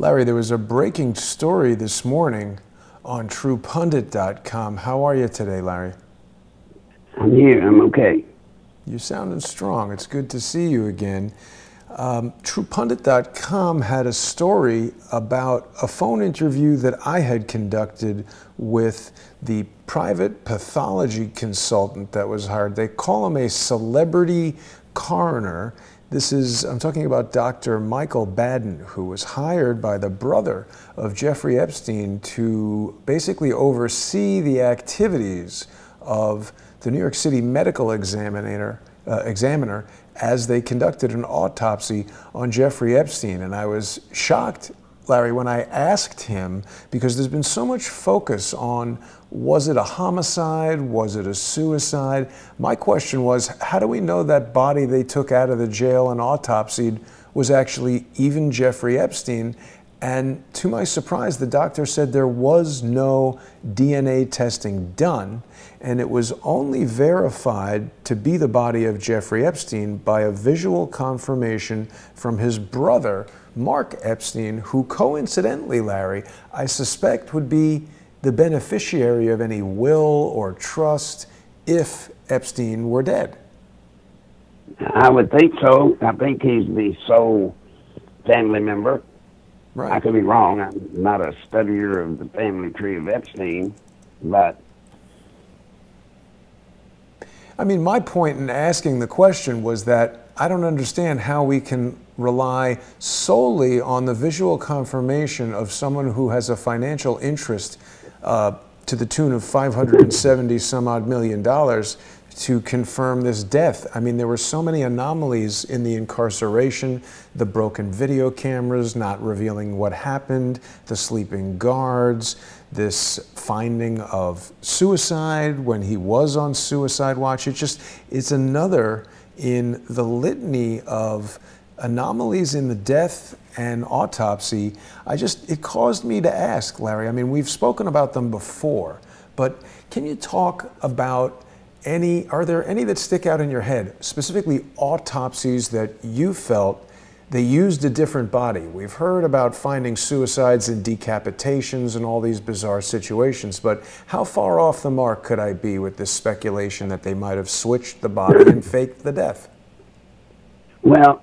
Larry, there was a breaking story this morning on TruePundit.com. How are you today, Larry? I'm here. I'm okay. You're sounding strong. It's good to see you again. TruePundit.com had a story about a phone interview that I had conducted with the private pathology consultant that was hired. They call him a celebrity coroner. I'm talking about Dr. Michael Baden, who was hired by the brother of Jeffrey Epstein to basically oversee the activities of the New York City medical examiner as they conducted an autopsy on Jeffrey Epstein. And I was shocked, Larry, when I asked him, because there's been so much focus on, was it a homicide? Was it a suicide? My question was, how do we know that body they took out of the jail and autopsied was actually even Jeffrey Epstein? And to my surprise, the doctor said there was no DNA testing done, and it was only verified to be the body of Jeffrey Epstein by a visual confirmation from his brother, Mark Epstein, who coincidentally, Larry, I suspect would be the beneficiary of any will or trust if Epstein were dead. I would think so. I think he's the sole family member. Right. I could be wrong. I'm not a studier of the family tree of Epstein, but... I mean, my point in asking the question was that I don't understand how we can rely solely on the visual confirmation of someone who has a financial interest to the tune of 570 some odd million dollars to confirm this death. I mean, there were so many anomalies in the incarceration, the broken video cameras not revealing what happened, the sleeping guards, this finding of suicide when he was on suicide watch. It's another in the litany of anomalies in the death and autopsy. It caused me to ask, Larry, I mean, we've spoken about them before, but can you talk about are there any that stick out in your head, specifically autopsies that you felt they used a different body? We've heard about finding suicides and decapitations and all these bizarre situations, but how far off the mark could I be with this speculation that they might have switched the body and faked the death? Well,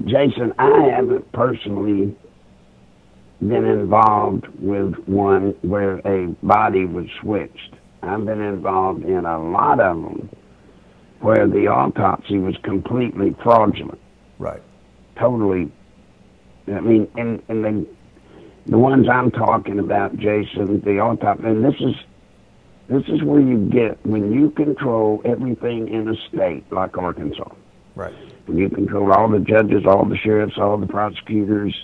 Jason, I haven't personally been involved with one where a body was switched. I've been involved in a lot of them where the autopsy was completely fraudulent. Right. Totally. I mean, and the ones I'm talking about, Jason, the autopsy, and this is where you get when you control everything in a state like Arkansas. Right. When you control all the judges, all the sheriffs, all the prosecutors,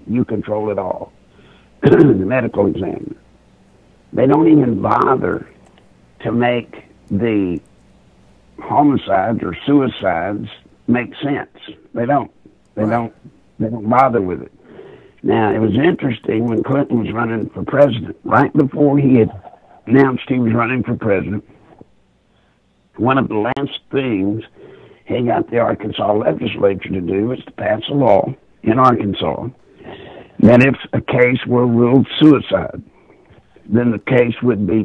you control it all. The medical examiner. They don't even bother to make the homicides or suicides make sense. They don't. They don't bother with it. Now, it was interesting when Clinton was running for president, right before he had announced he was running for president, one of the last things he got the Arkansas legislature to do was to pass a law in Arkansas that if a case were ruled suicide, then the case would be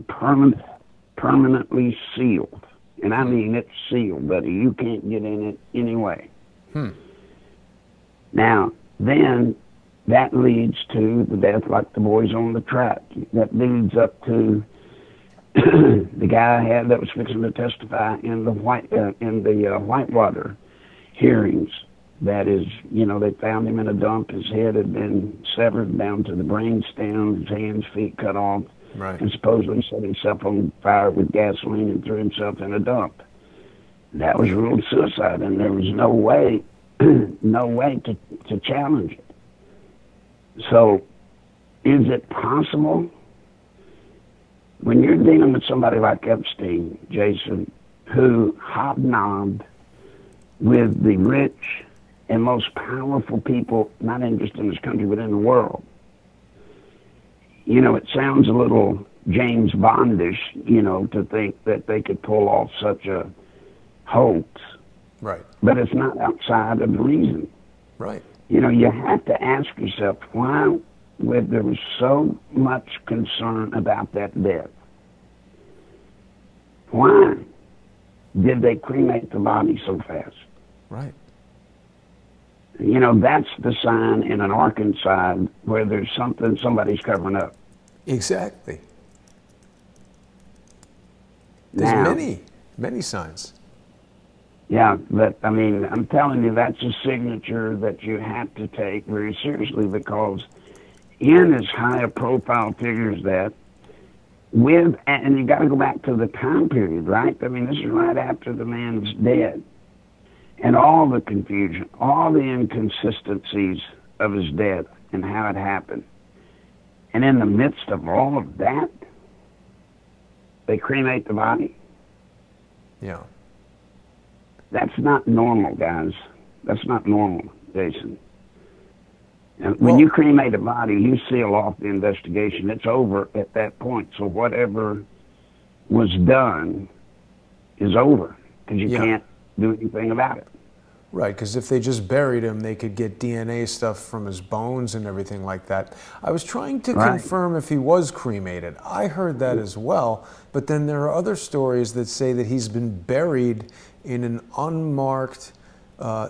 permanently sealed. And I mean it's sealed, buddy. You can't get in it anyway. Now, then that leads to the death like the boys on the track. That leads up to the guy I had that was fixing to testify in the Whitewater hearings. That is, they found him in a dump. His head had been severed down to the brain stem, his hands, feet cut off. Right. And supposedly set himself on fire with gasoline and threw himself in a dump. That was ruled suicide, and there was no way to challenge it. So, is it possible? When you're dealing with somebody like Epstein, Jason, who hobnobbed with the rich and most powerful people, not just in this country, but in the world, it sounds a little James Bondish, to think that they could pull off such a hoax. Right. But it's not outside of the reason. Right. You have to ask yourself, why there was so much concern about that death, why did they cremate the body so fast? Right. You know, that's the sign in an Arkansas where there's something somebody's covering up. Exactly. There's Now, many signs. Yeah, but I mean, I'm telling you, that's a signature that you have to take very seriously, because in as high a profile figure as that, and you got to go back to the time period, right? I mean, this is right after the man's dead. And all the confusion, all the inconsistencies of his death and how it happened. And in the midst of all of that, they cremate the body. Yeah. That's not normal, guys. That's not normal, Jason. And when you cremate a body, you seal off the investigation. It's over at that point. So whatever was done is over, because you can't do anything about it. Right, because if they just buried him, they could get DNA stuff from his bones and everything like that. I was trying to confirm if he was cremated. I heard that as well, but then there are other stories that say that he's been buried in an unmarked,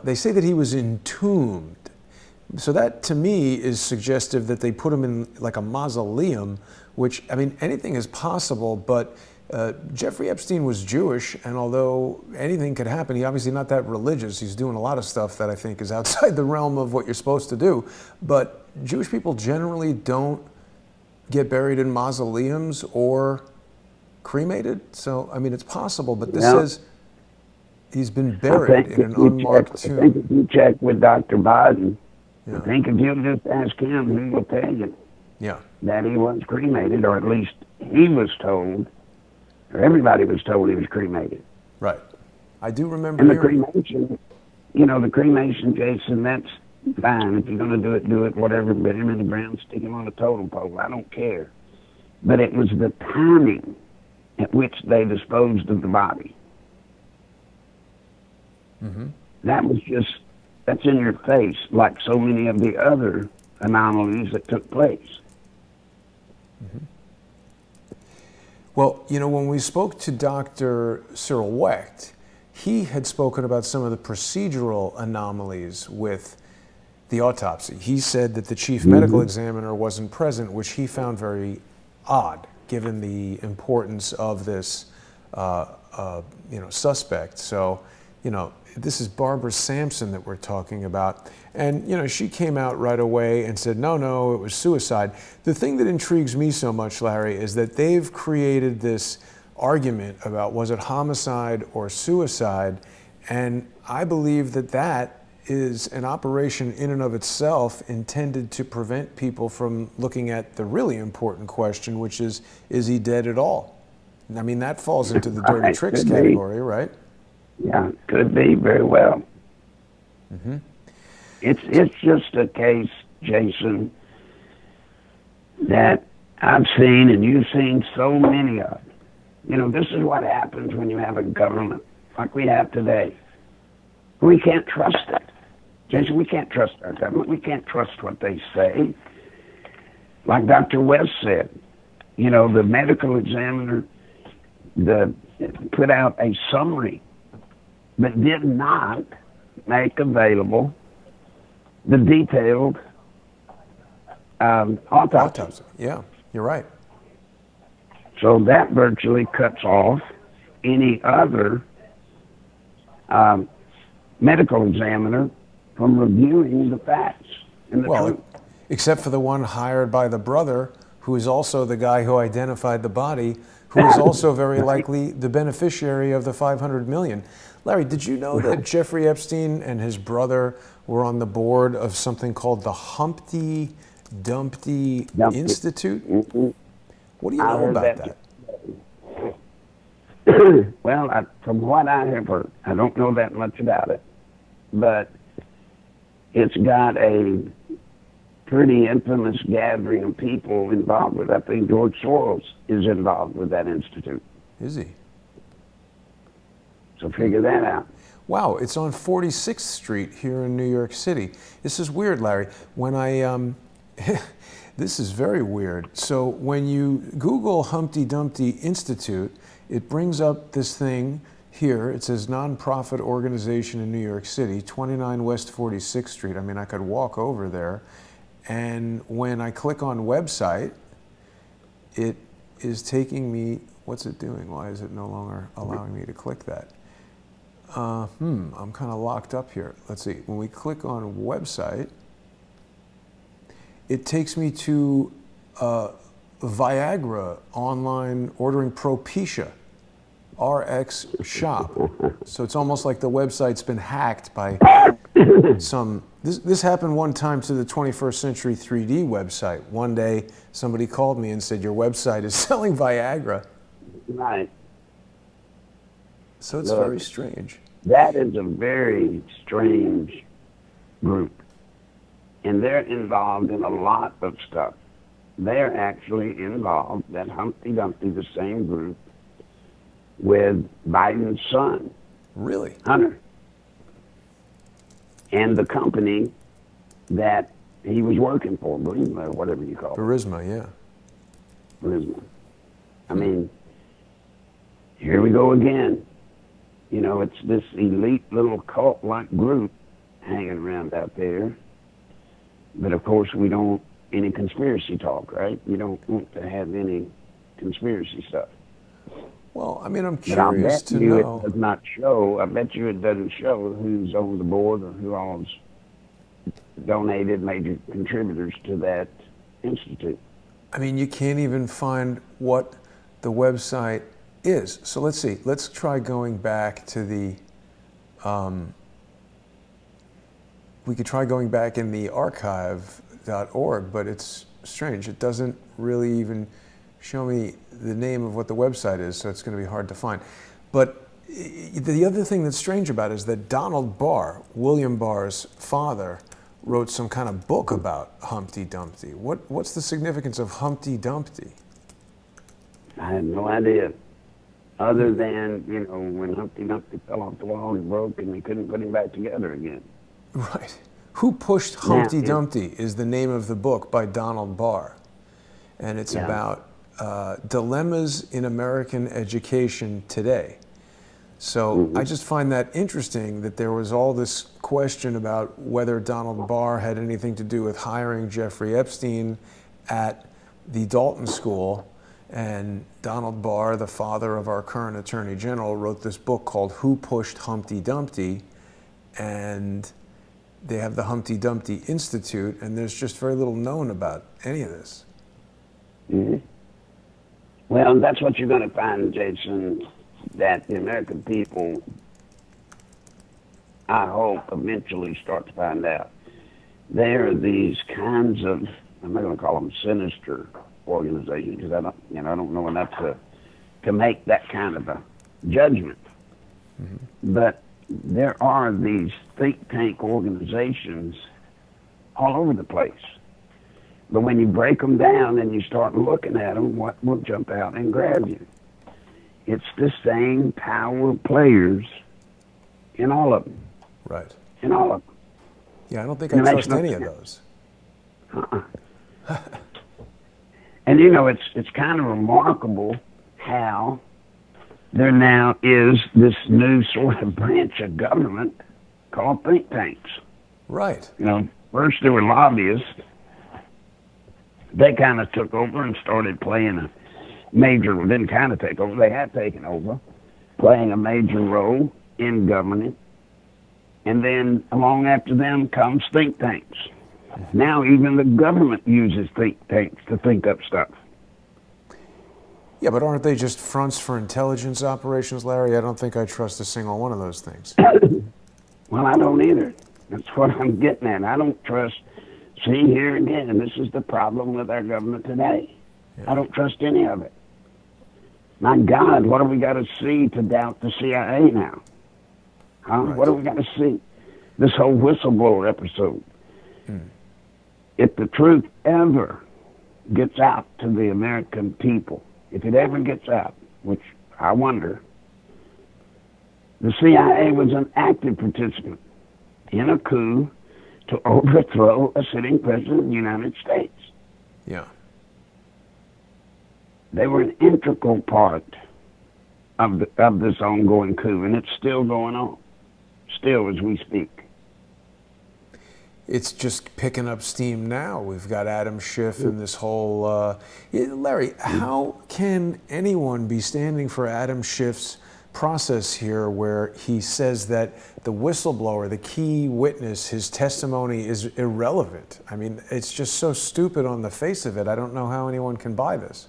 they say that he was entombed. So that, to me, is suggestive that they put him in like a mausoleum, which, I mean, anything is possible, but Jeffrey Epstein was Jewish, and although anything could happen, he's obviously not that religious. He's doing a lot of stuff that I think is outside the realm of what you're supposed to do. But Jewish people generally don't get buried in mausoleums or cremated. So, I mean, it's possible, but this says he's been buried in an unmarked tomb. I think if you check with Dr. Biden, I think if you just ask him, he will tell you that he was cremated, or at least he was told, or everybody was told he was cremated. Right. I do remember. And the cremation, you know, the cremation, Jason, that's fine. If you're going to do it, whatever. Put him in the ground, stick him on a totem pole. I don't care. But it was the timing at which they disposed of the body. That was just, that's in your face, like so many of the other anomalies that took place. Well, you know, when we spoke to Dr. Cyril Wecht, he had spoken about some of the procedural anomalies with the autopsy. He said that the chief medical examiner wasn't present, which he found very odd, given the importance of this, suspect. So, you know, this is Barbara Sampson that we're talking about. And, you know, she came out right away and said, no, it was suicide. The thing that intrigues me so much, Larry, is that they've created this argument about was it homicide or suicide. And I believe that that is an operation in and of itself intended to prevent people from looking at the really important question, which is he dead at all? I mean, that falls into the dirty tricks category, right? Yeah, could be, very well. It's just a case, Jason, that I've seen and you've seen so many of. You know, this is what happens when you have a government like we have today. We can't trust it. Jason, we can't trust our government. We can't trust what they say. Like Dr. West said, you know, the medical examiner put out a summary but did not make available the detailed autopsy. Yeah, you're right. So that virtually cuts off any other medical examiner from reviewing the facts and the truth. Except for the one hired by the brother, who is also the guy who identified the body, who is also very likely the beneficiary of the $500 million. Larry, did you know that Jeffrey Epstein and his brother were on the board of something called the Humpty Dumpty Institute? What do you know about that? Well, from what I have heard, I don't know that much about it, but it's got a pretty infamous gathering of people involved with it. I think George Soros is involved with that institute. Is he? So figure that out. Wow, it's on 46th Street here in New York City. This is weird, Larry. When I, This is very weird. So when you Google Humpty Dumpty Institute, it brings up this thing here. It says nonprofit organization in New York City, 29 West 46th Street. I mean, I could walk over there. And when I click on website, it is taking me, what's it doing? Why is it no longer allowing me to click that? I'm kind of locked up here. Let's see. When we click on website, it takes me to Viagra online ordering Propecia, RX shop. So it's almost like the website's been hacked by some. This happened one time to the 21st Century 3D website. One day, somebody called me and said, your website is selling Viagra. Right. So it's very strange. That is a very strange group. And they're involved in a lot of stuff. They're actually involved, that Humpty Dumpty, the same group, with Biden's son. Really? Hunter. And the company that he was working for, Burisma, or whatever you call it. Burisma, yeah. Burisma. I mean, here we go again. You know, it's this elite little cult-like group hanging around out there. But of course, we don't any conspiracy talk, right? We don't want to have any conspiracy stuff. Well, I mean, I'm But I curious bet to you know. it does not show. I bet you it doesn't show who's on the board or who all's donated, major contributors to that institute. I mean, you can't even find what the website is. So let's see. Let's try going back to the. We could try going back in the archive.org, but it's strange. It doesn't really even show me the name of what the website is, so it's going to be hard to find. But the other thing that's strange about it is that Donald Barr, William Barr's father, wrote some kind of book about Humpty Dumpty. What's the significance of Humpty Dumpty? I have no idea. Other than, you know, when Humpty Dumpty fell off the wall and broke and we couldn't put him back together again. Right. Who Pushed Humpty Dumpty is the name of the book by Donald Barr. And it's about dilemmas in American education today. So I just find that interesting that there was all this question about whether Donald Barr had anything to do with hiring Jeffrey Epstein at the Dalton School. And Donald Barr, the father of our current Attorney General, wrote this book called Who Pushed Humpty Dumpty? And they have the Humpty Dumpty Institute, and there's just very little known about any of this. Mm-hmm. Well, that's what you're going to find, Jason, that the American people, I hope, eventually start to find out. There are these kinds of, I'm not going to call them sinister organizations, because I don't know enough to make that kind of a judgment. Mm-hmm. But there are these think tank organizations all over the place. But when you break them down and you start looking at them, what will jump out and grab you? It's the same power players in all of them. Right. In all of them. Yeah, I don't think I trust any of those. And you know, it's kind of remarkable how there now is this new sort of branch of government called think tanks. Right. You know, first there were lobbyists. They kind of took over and started playing a major, didn't kind of take over, they had taken over, playing a major role in government. And then along after them comes think tanks. Now even the government uses think tanks to think up stuff. Yeah, but aren't they just fronts for intelligence operations, Larry? I don't think I trust a single one of those things. Well, I don't either. That's what I'm getting at. I don't trust. See, here again, this is the problem with our government today. Yeah. I don't trust any of it. My God, what have we got to see to doubt the CIA now? Huh? Right. What have we got to see? This whole whistleblower episode. If the truth ever gets out to the American people, if it ever gets out, which I wonder, the CIA was an active participant in a coup to overthrow a sitting president of the United States. Yeah. They were an integral part of this ongoing coup, and it's still going on, still as we speak. It's just picking up steam now. We've got Adam Schiff and this whole... Larry, how can anyone be standing for Adam Schiff's process here where he says that the whistleblower, the key witness, his testimony is irrelevant? I mean, it's just so stupid on the face of it. I don't know how anyone can buy this.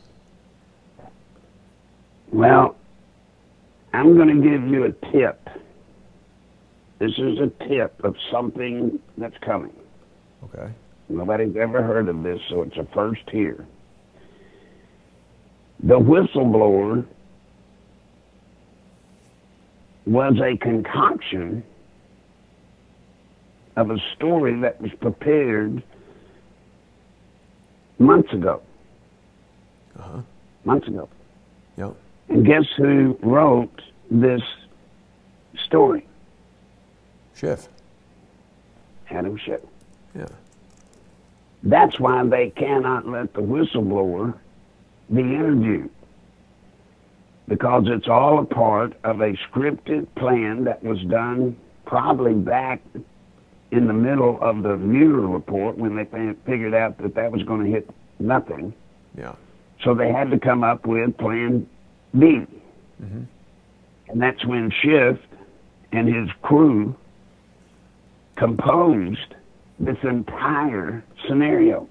Well, I'm going to give you a tip. This is a tip of something that's coming. Okay. Nobody's ever heard of this, so it's a first here. The whistleblower was a concoction of a story that was prepared months ago. Uh-huh. Months ago. Yep. And guess who wrote this story? Schiff. Adam Schiff. Yeah. That's why they cannot let the whistleblower be interviewed, because it's all a part of a scripted plan that was done probably back in the middle of the Mueller report when they figured out that that was going to hit nothing. Yeah. So they had to come up with Plan B. Mm-hmm. And that's when Schiff and his crew composed this entire scenario.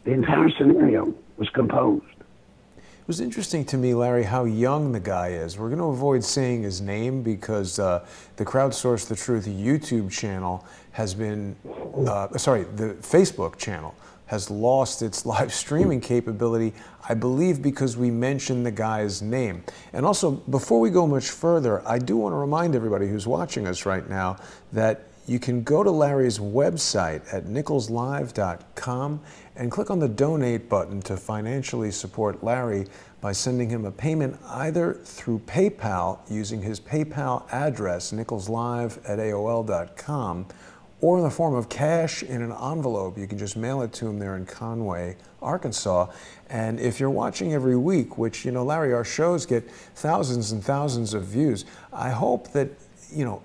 The entire scenario was composed. It was interesting to me, Larry, how young the guy is. We're going to avoid saying his name because the Crowdsource the Truth YouTube channel has been, the Facebook channel has lost its live streaming capability, I believe because we mentioned the guy's name. And also, before we go much further, I do want to remind everybody who's watching us right now that you can go to Larry's website at nicholslive.com and click on the donate button to financially support Larry by sending him a payment either through PayPal using his PayPal address, nicholslive@aol.com, or in the form of cash in an envelope. You can just mail it to him there in Conway, Arkansas. And if you're watching every week, which, you know, Larry, our shows get thousands and thousands of views, I hope that, you know,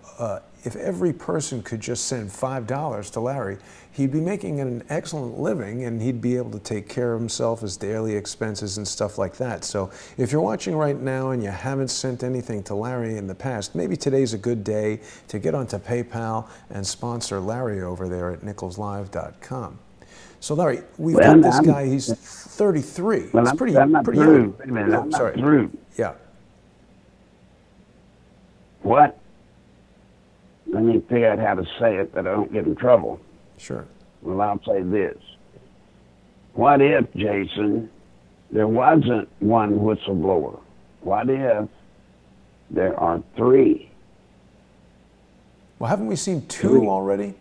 if every person could just send $5 to Larry, he'd be making an excellent living and he'd be able to take care of himself, his daily expenses and stuff like that. So if you're watching right now and you haven't sent anything to Larry in the past, maybe today's a good day to get onto PayPal and sponsor Larry over there at nicholslive.com. So Larry, we've got this guy, he's 33. Well, he's pretty I'm not pretty through. young. Wait a minute, I'm sorry. not through. Yeah. What? Let me figure out how to say it that I don't get in trouble. Sure. Well, I'll say this. What if, Jason, there wasn't one whistleblower? What if there are three? Well, haven't we seen two already?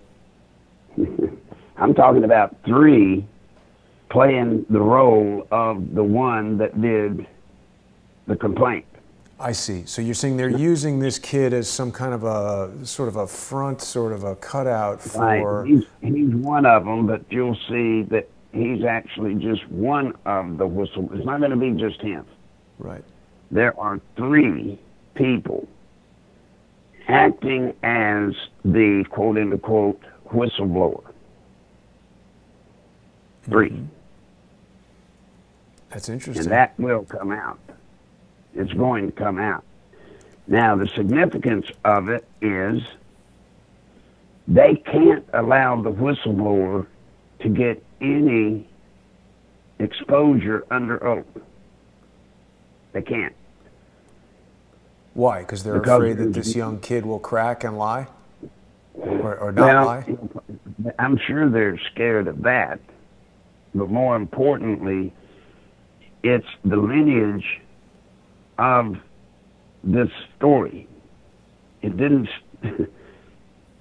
I'm talking about three playing the role of the one that did the complaint. I see. So you're saying they're using this kid as some kind of a sort of a front, sort of a cutout for... Right. He's one of them, but you'll see that he's actually just one of the whistleblowers. It's not going to be just him. Right. There are three people acting as the quote-unquote whistleblower. Three. Mm-hmm. That's interesting. And that will come out. It's going to come out. Now, the significance of it is they can't allow the whistleblower to get any exposure under oath. They can't. Why? Because they're afraid that this young kid will crack and lie? Or not lie? I'm sure they're scared of that. But more importantly, it's the lineage of this story. It didn't...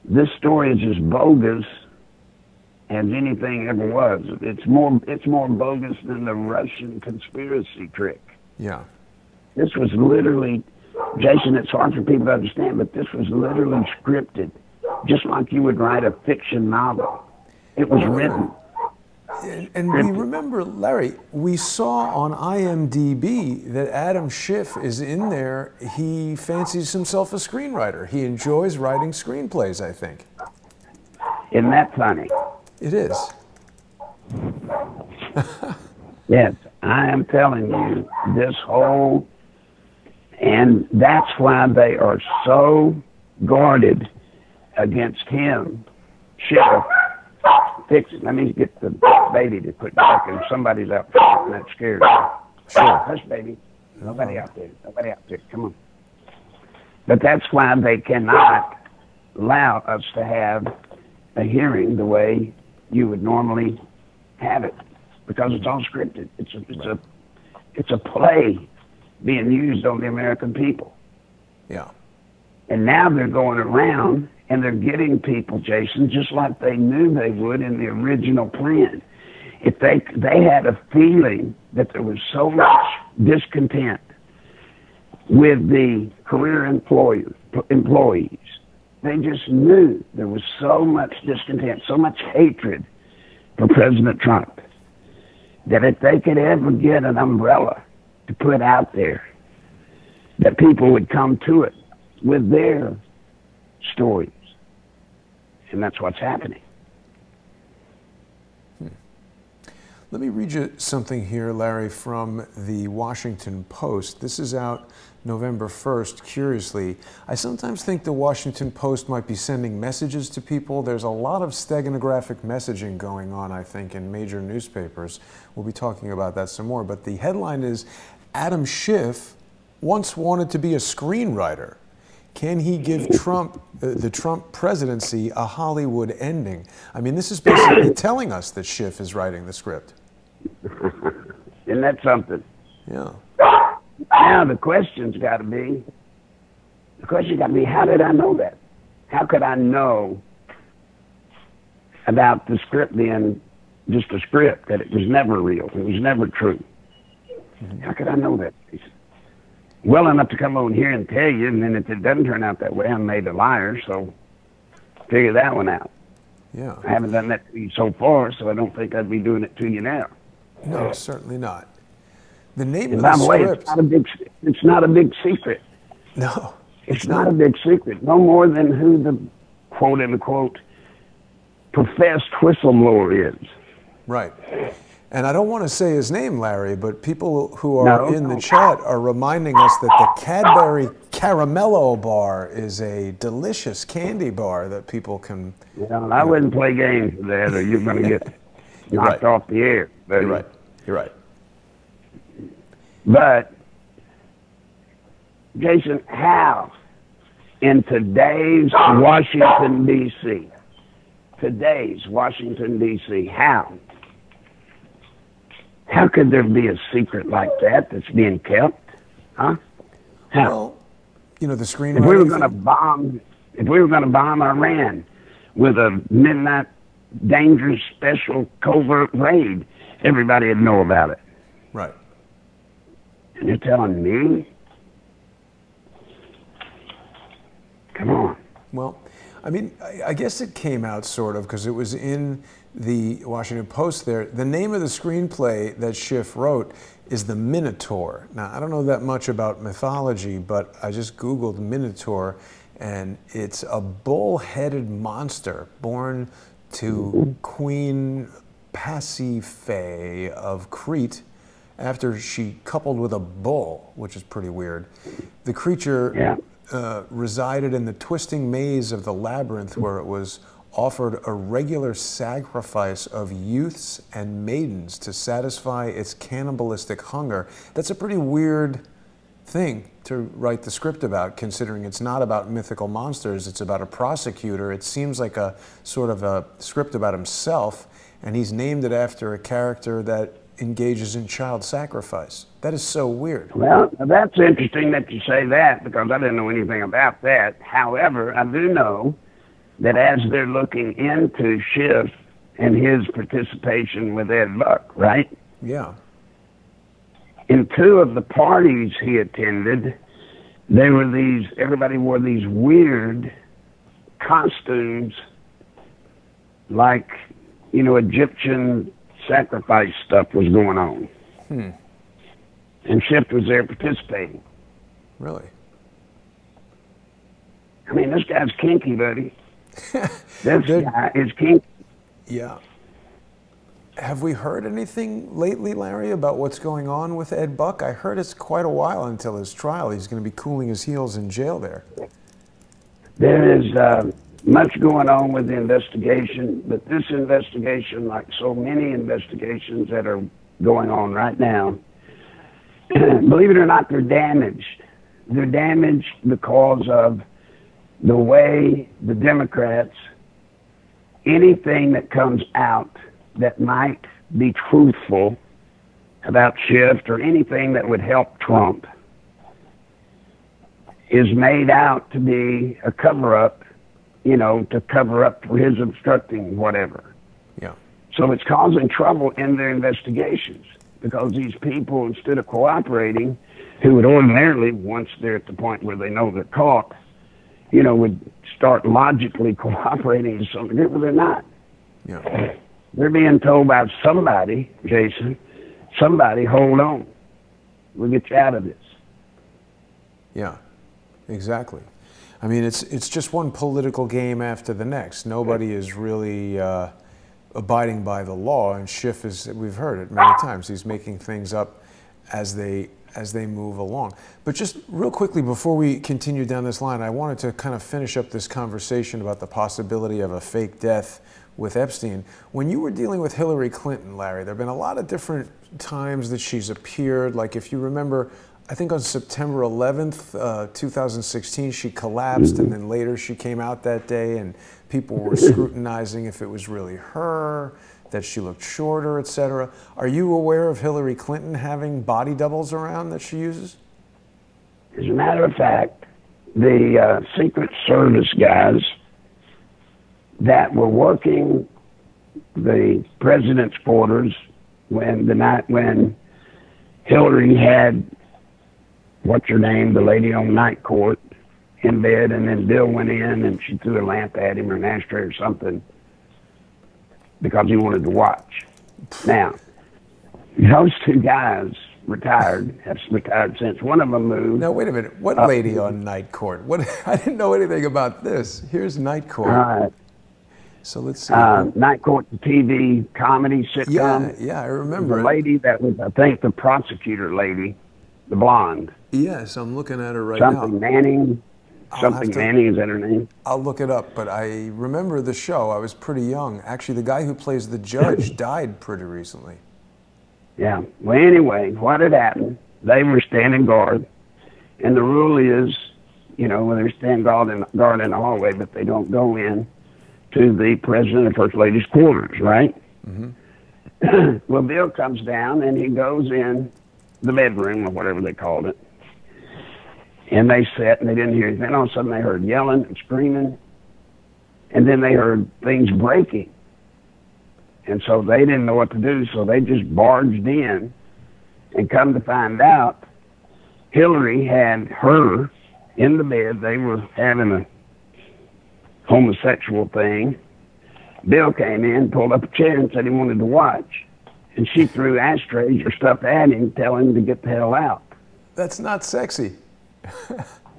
This story is as bogus as anything ever was. It's more bogus than the Russian conspiracy trick. Yeah. This was literally, Jason, it's hard for people to understand, but this was literally scripted, just like you would write a fiction novel. It was written. And we remember, Larry, we saw on IMDb that Adam Schiff is in there. He fancies himself a screenwriter. He enjoys writing screenplays, I think. Isn't that funny? It is. Yes, I am telling you, this whole, and that's why they are so guarded against him. Schiff. Fix it. Let me get the baby to put back in. Somebody's out front and that scares me. Sure. Hush, baby. Nobody out there. Nobody out there. Come on. But that's why they cannot allow us to have a hearing the way you would normally have it, because it's all scripted. It's a play being used on the American people. Yeah. And now they're going around and they're getting people, Jason, just like they knew they would in the original plan. If they had a feeling that there was so much discontent with the career employees, they just knew there was so much discontent, so much hatred for President Trump, that if they could ever get an umbrella to put out there, that people would come to it with their stories. And that's what's happening. Let me read you something here, Larry, from the Washington Post. This is out November 1st. Curiously, I sometimes think the Washington Post might be sending messages to people. There's a lot of steganographic messaging going on, I think, in major newspapers. We'll be talking about that some more. But the headline is, Adam Schiff once wanted to be a screenwriter. Can he give Trump, the Trump presidency, a Hollywood ending? I mean, this is basically telling us that Schiff is writing the script. Isn't that something? Yeah. Now the question's got to be, how did I know that? How could I know about the script being just a script, that it was never real, it was never true? Mm-hmm. How could I know that? Well enough to come on here and tell you, and then if it doesn't turn out that way, I'm made a liar, so figure that one out. Yeah. I haven't done that to you so far, so I don't think I'd be doing it to you now. No, certainly not. The name of by the the way, script... it's not a big secret. No. It's not a big secret. No more than who the quote-unquote professed whistleblower is. Right. And I don't want to say his name, Larry, but people who are in the chat are reminding us that the Cadbury Caramello bar is a delicious candy bar that people can... Well, I wouldn't play games with that, or you're going to get knocked off the air. Buddy. You're right. You're right. But, Jason, how in today's Washington, D.C., how could there be a secret like that that's being kept? Huh? How? Well, you know, the screenwriting... If we were going to bomb Iran with a midnight dangerous special covert raid, everybody would know about it. Right. And you're telling me? Come on. Well, I mean, I guess it came out sort of because it was in the Washington Post there. The name of the screenplay that Schiff wrote is The Minotaur. Now, I don't know that much about mythology, but I just Googled Minotaur, and it's a bull-headed monster born to Queen Pasiphae of Crete after she coupled with a bull, which is pretty weird. The creature resided in the twisting maze of the labyrinth, where it was offered a regular sacrifice of youths and maidens to satisfy its cannibalistic hunger. That's a pretty weird thing to write the script about, considering it's not about mythical monsters, it's about a prosecutor. It seems like a sort of a script about himself, and he's named it after a character that engages in child sacrifice. That is so weird. Well, that's interesting that you say that, because I didn't know anything about that. However, I do know that as they're looking into Schiff and his participation with Ed Buck, right? Yeah. In two of the parties he attended, everybody wore these weird costumes, like Egyptian sacrifice stuff was going on. And Schiff was there participating. Really? I mean, this guy's kinky, buddy. This guy is kinky. Yeah. Have we heard anything lately, Larry, about what's going on with Ed Buck? I heard it's quite a while until his trial. He's going to be cooling his heels in jail there. There is much going on with the investigation, but this investigation, like so many investigations that are going on right now, believe it or not, they're damaged. They're damaged because of the way the Democrats, anything that comes out that might be truthful about Schiff or anything that would help Trump is made out to be a cover-up, to cover up for his obstructing whatever. Yeah. So it's causing trouble in their investigations because these people, instead of cooperating, who would ordinarily, once they're at the point where they know they're caught, would start logically cooperating to some degree, but they're not. Yeah. They're being told by somebody, Jason, hold on. We'll get you out of this. Yeah, exactly. I mean, it's just one political game after the next. Nobody is really abiding by the law, and Schiff we've heard it many times, he's making things up as they move along. But just real quickly, before we continue down this line, I wanted to kind of finish up this conversation about the possibility of a fake death with Epstein. When you were dealing with Hillary Clinton, Larry, there have been a lot of different times that she's appeared. Like if you remember, I think on September 11th, 2016, she collapsed, and then later she came out that day and people were scrutinizing if it was really her, that she looked shorter, etc. Are you aware of Hillary Clinton having body doubles around that she uses? As a matter of fact, the Secret Service guys that were working the president's quarters the night when Hillary had, what's her name, the lady on night court in bed, and then Bill went in and she threw a lamp at him or an ashtray or something because he wanted to watch. Now, those two guys have retired since. One of them moved. Now, wait a minute. What lady on night court? I didn't know anything about this. Here's night court. All right. So let's see. Night Court, the TV comedy sitcom. Yeah, I remember. The lady that was, I think, the prosecutor lady, the blonde. Yes, I'm looking at her right now. Something Manning. Something Manning, is that her name? I'll look it up, but I remember the show. I was pretty young. Actually, the guy who plays the judge died pretty recently. Yeah. Well, anyway, what had happened, they were standing guard, and the rule is, when they stand guard in the hallway, but they don't go in to the president and first lady's quarters, right? Mm-hmm. Well, Bill comes down and he goes in the bedroom or whatever they called it, and they sat and they didn't hear anything. All of a sudden they heard yelling and screaming, and then they heard things breaking, and so they didn't know what to do, so they just barged in, and come to find out, Hillary had her in the bed. They were having a homosexual thing. Bill came in, pulled up a chair and said he wanted to watch. And she threw ashtrays or stuff at him, telling him to get the hell out. That's not sexy.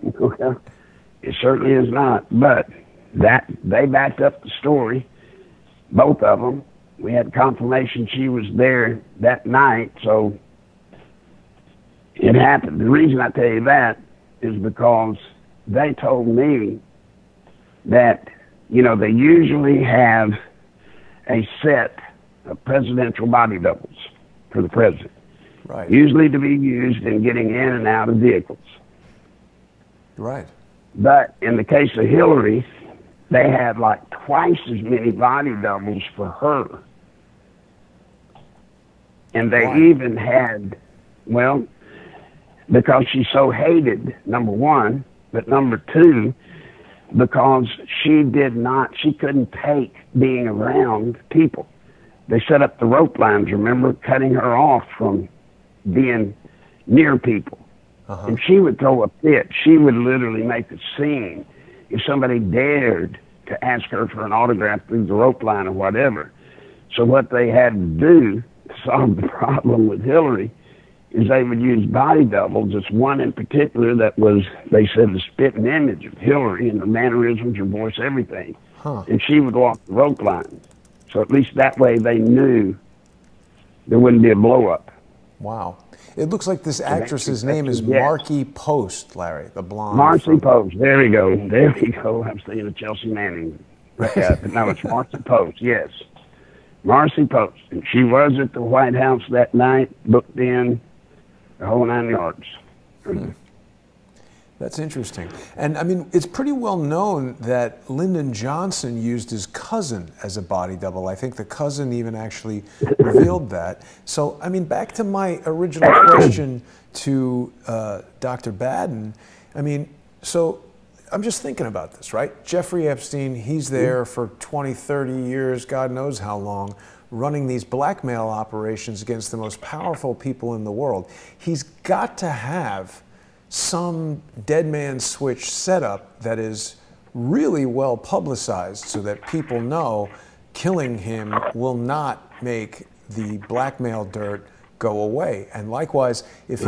Well, it certainly is not. But they backed up the story, both of them. We had confirmation she was there that night, so it happened. The reason I tell you that is because they told me that, they usually have a set of presidential body doubles for the president. Right. Usually to be used in getting in and out of vehicles. Right. But in the case of Hillary, they had like twice as many body doubles for her. And they even had, because she's so hated, number one, but number two, because she couldn't take being around people. They set up the rope lines, remember, cutting her off from being near people. Uh-huh. And she would throw a fit. She would literally make a scene if somebody dared to ask her for an autograph through the rope line or whatever. So what they had to do to solve the problem with Hillary is they would use body doubles. This one in particular that was, they said, the spitting image of Hillary, and her mannerisms, her voice, everything. Huh. And she would walk the rope lines. So at least that way they knew there wouldn't be a blow up. Wow. It looks like this actress's name is Marky Post, Larry, the blonde. Marcy Post. There we go. There we go. I was thinking of Chelsea Manning. But no, it's Marcy Post. Yes. Marcy Post. And she was at the White House that night, booked in, the whole 9 yards. That's interesting. And I mean, it's pretty well known that Lyndon Johnson used his cousin as a body double. I think the cousin even actually revealed that. So, I mean, back to my original question to Dr. Baden. I mean, so I'm just thinking about this, right? Jeffrey Epstein, he's there for 20, 30 years, God knows how long, running these blackmail operations against the most powerful people in the world. He's got to have some dead man switch setup that is really well publicized so that people know killing him will not make the blackmail dirt go away. And likewise, if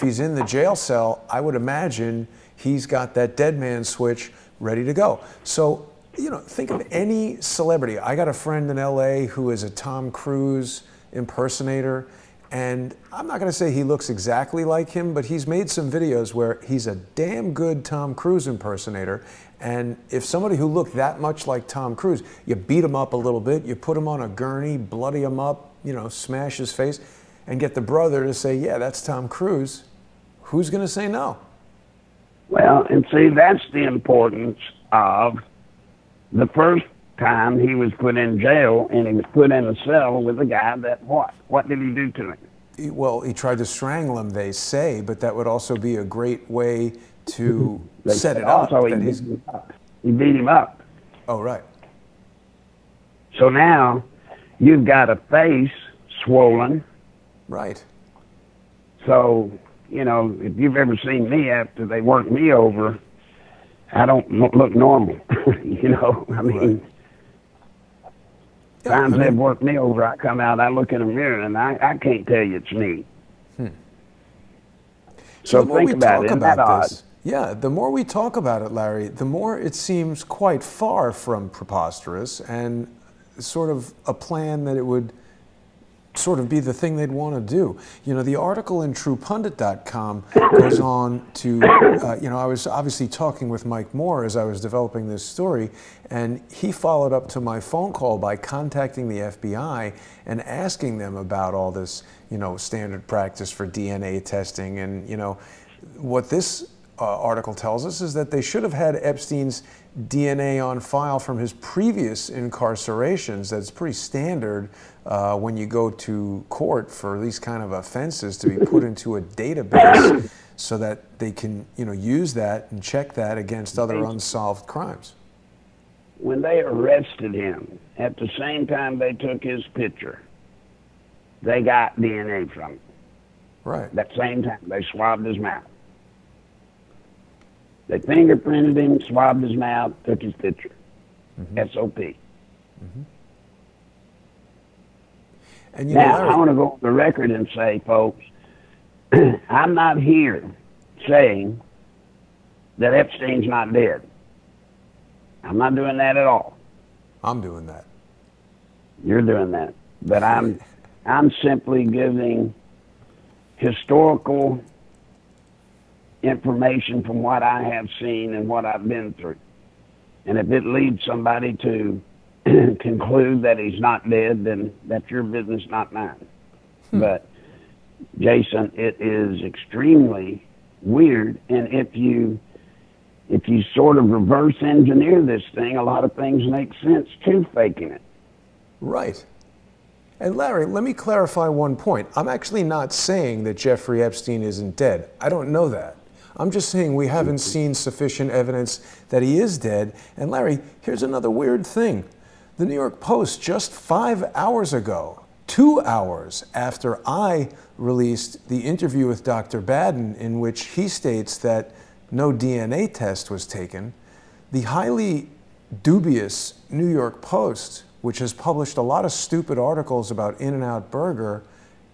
he's in the jail cell, I would imagine he's got that dead man switch ready to go. So, you know, think of any celebrity. I got a friend in LA who is a Tom Cruise impersonator. And I'm not going to say he looks exactly like him, but he's made some videos where he's a damn good Tom Cruise impersonator. And if somebody who looked that much like Tom Cruise, you beat him up a little bit, you put him on a gurney, bloody him up, you know, smash his face, and get the brother to say, yeah, that's Tom Cruise, who's going to say no? Well, and see, that's the importance of the first time he was put in jail, and he was put in a cell with a guy that what did he do to him? Well, he tried to strangle him, they say, but that would also be a great way to set it up. Also, he beat him up. Oh, right. So now you've got a face swollen. Right. So, you know, if you've ever seen me after they work me over, I don't look normal. You know, I mean, times they've worked me over, I come out, I look in the mirror, and I can't tell you it's me. So think about it. Isn't that odd? Yeah, the more we talk about it, Larry, the more it seems quite far from preposterous and sort of a plan that it would sort of be the thing they'd want to do. You know, the article in TruePundit.com goes on to, you know, I was obviously talking with Mike Moore as I was developing this story, and he followed up to my phone call by contacting the FBI and asking them about all this, you know, standard practice for DNA testing. And, you know, what this article tells us is that they should have had Epstein's DNA on file from his previous incarcerations. That's pretty standard when you go to court for these kind of offenses, to be put into a database so that they can, you know, use that and check that against other unsolved crimes. When they arrested him, at the same time they took his picture, they got DNA from him. Right. That same time, they swabbed his mouth. They fingerprinted him, swabbed his mouth, took his picture. SOP. And you know, now, Larry, I want to go on the record and say, folks, I'm not here saying that Epstein's not dead. I'm not doing that at all. I'm doing that. You're doing that. But I'm simply giving historical information from what I have seen and what I've been through. And if it leads somebody to conclude that he's not dead, then that's your business, not mine. But, Jason, it is extremely weird. And if you sort of reverse engineer this thing, a lot of things make sense to faking it. Right. And Larry, let me clarify one point. I'm actually not saying that Jeffrey Epstein isn't dead. I don't know that. I'm just saying we haven't seen sufficient evidence that he is dead. And Larry, here's another weird thing. The New York Post, just 5 hours ago, 2 hours after I released the interview with Dr. Baden, in which he states that no DNA test was taken, the highly dubious New York Post which has published a lot of stupid articles about In-N-Out Burger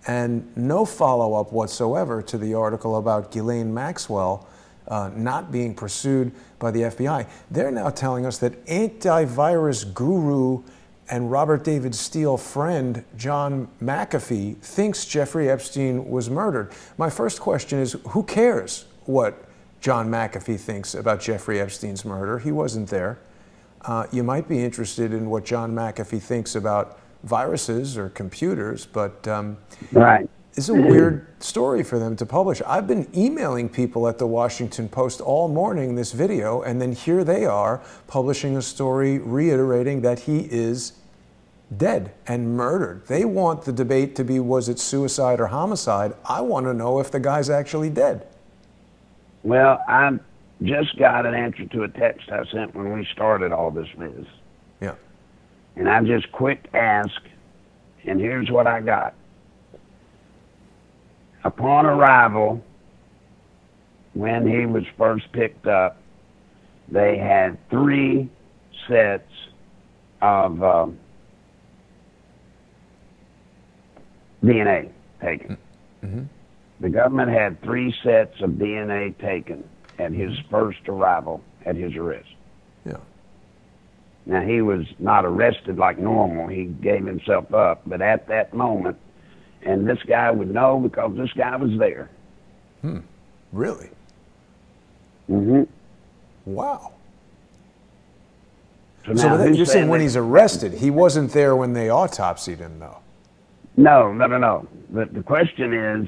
and no follow-up whatsoever to the article about Ghislaine Maxwell not being pursued by the FBI. They're now telling us that antivirus guru and Robert David Steele friend John McAfee thinks Jeffrey Epstein was murdered. My first question is, who cares what John McAfee thinks about Jeffrey Epstein's murder? He wasn't there. You might be interested in what John McAfee thinks about viruses or computers, but Right. it's a weird story for them to publish. I've been emailing people at the Washington Post all morning this video, and then here they are publishing a story reiterating that he is dead and murdered. They want the debate to be, was it suicide or homicide? I want to know if the guy's actually dead. Well, I just got an answer to a text I sent when we started all this mess. Yeah. And I just quick asked, and here's what I got. Upon arrival, when he was first picked up, they had 3 sets of DNA taken. Mm-hmm. The government had 3 sets of DNA taken at his first arrival, at his arrest. Yeah. Now, he was not arrested like normal. He gave himself up. But at that moment, and this guy would know because this guy was there. Really? Mm-hmm. Wow. So So now, you're saying when he's arrested, he wasn't there when they autopsied him, though? No. The question is,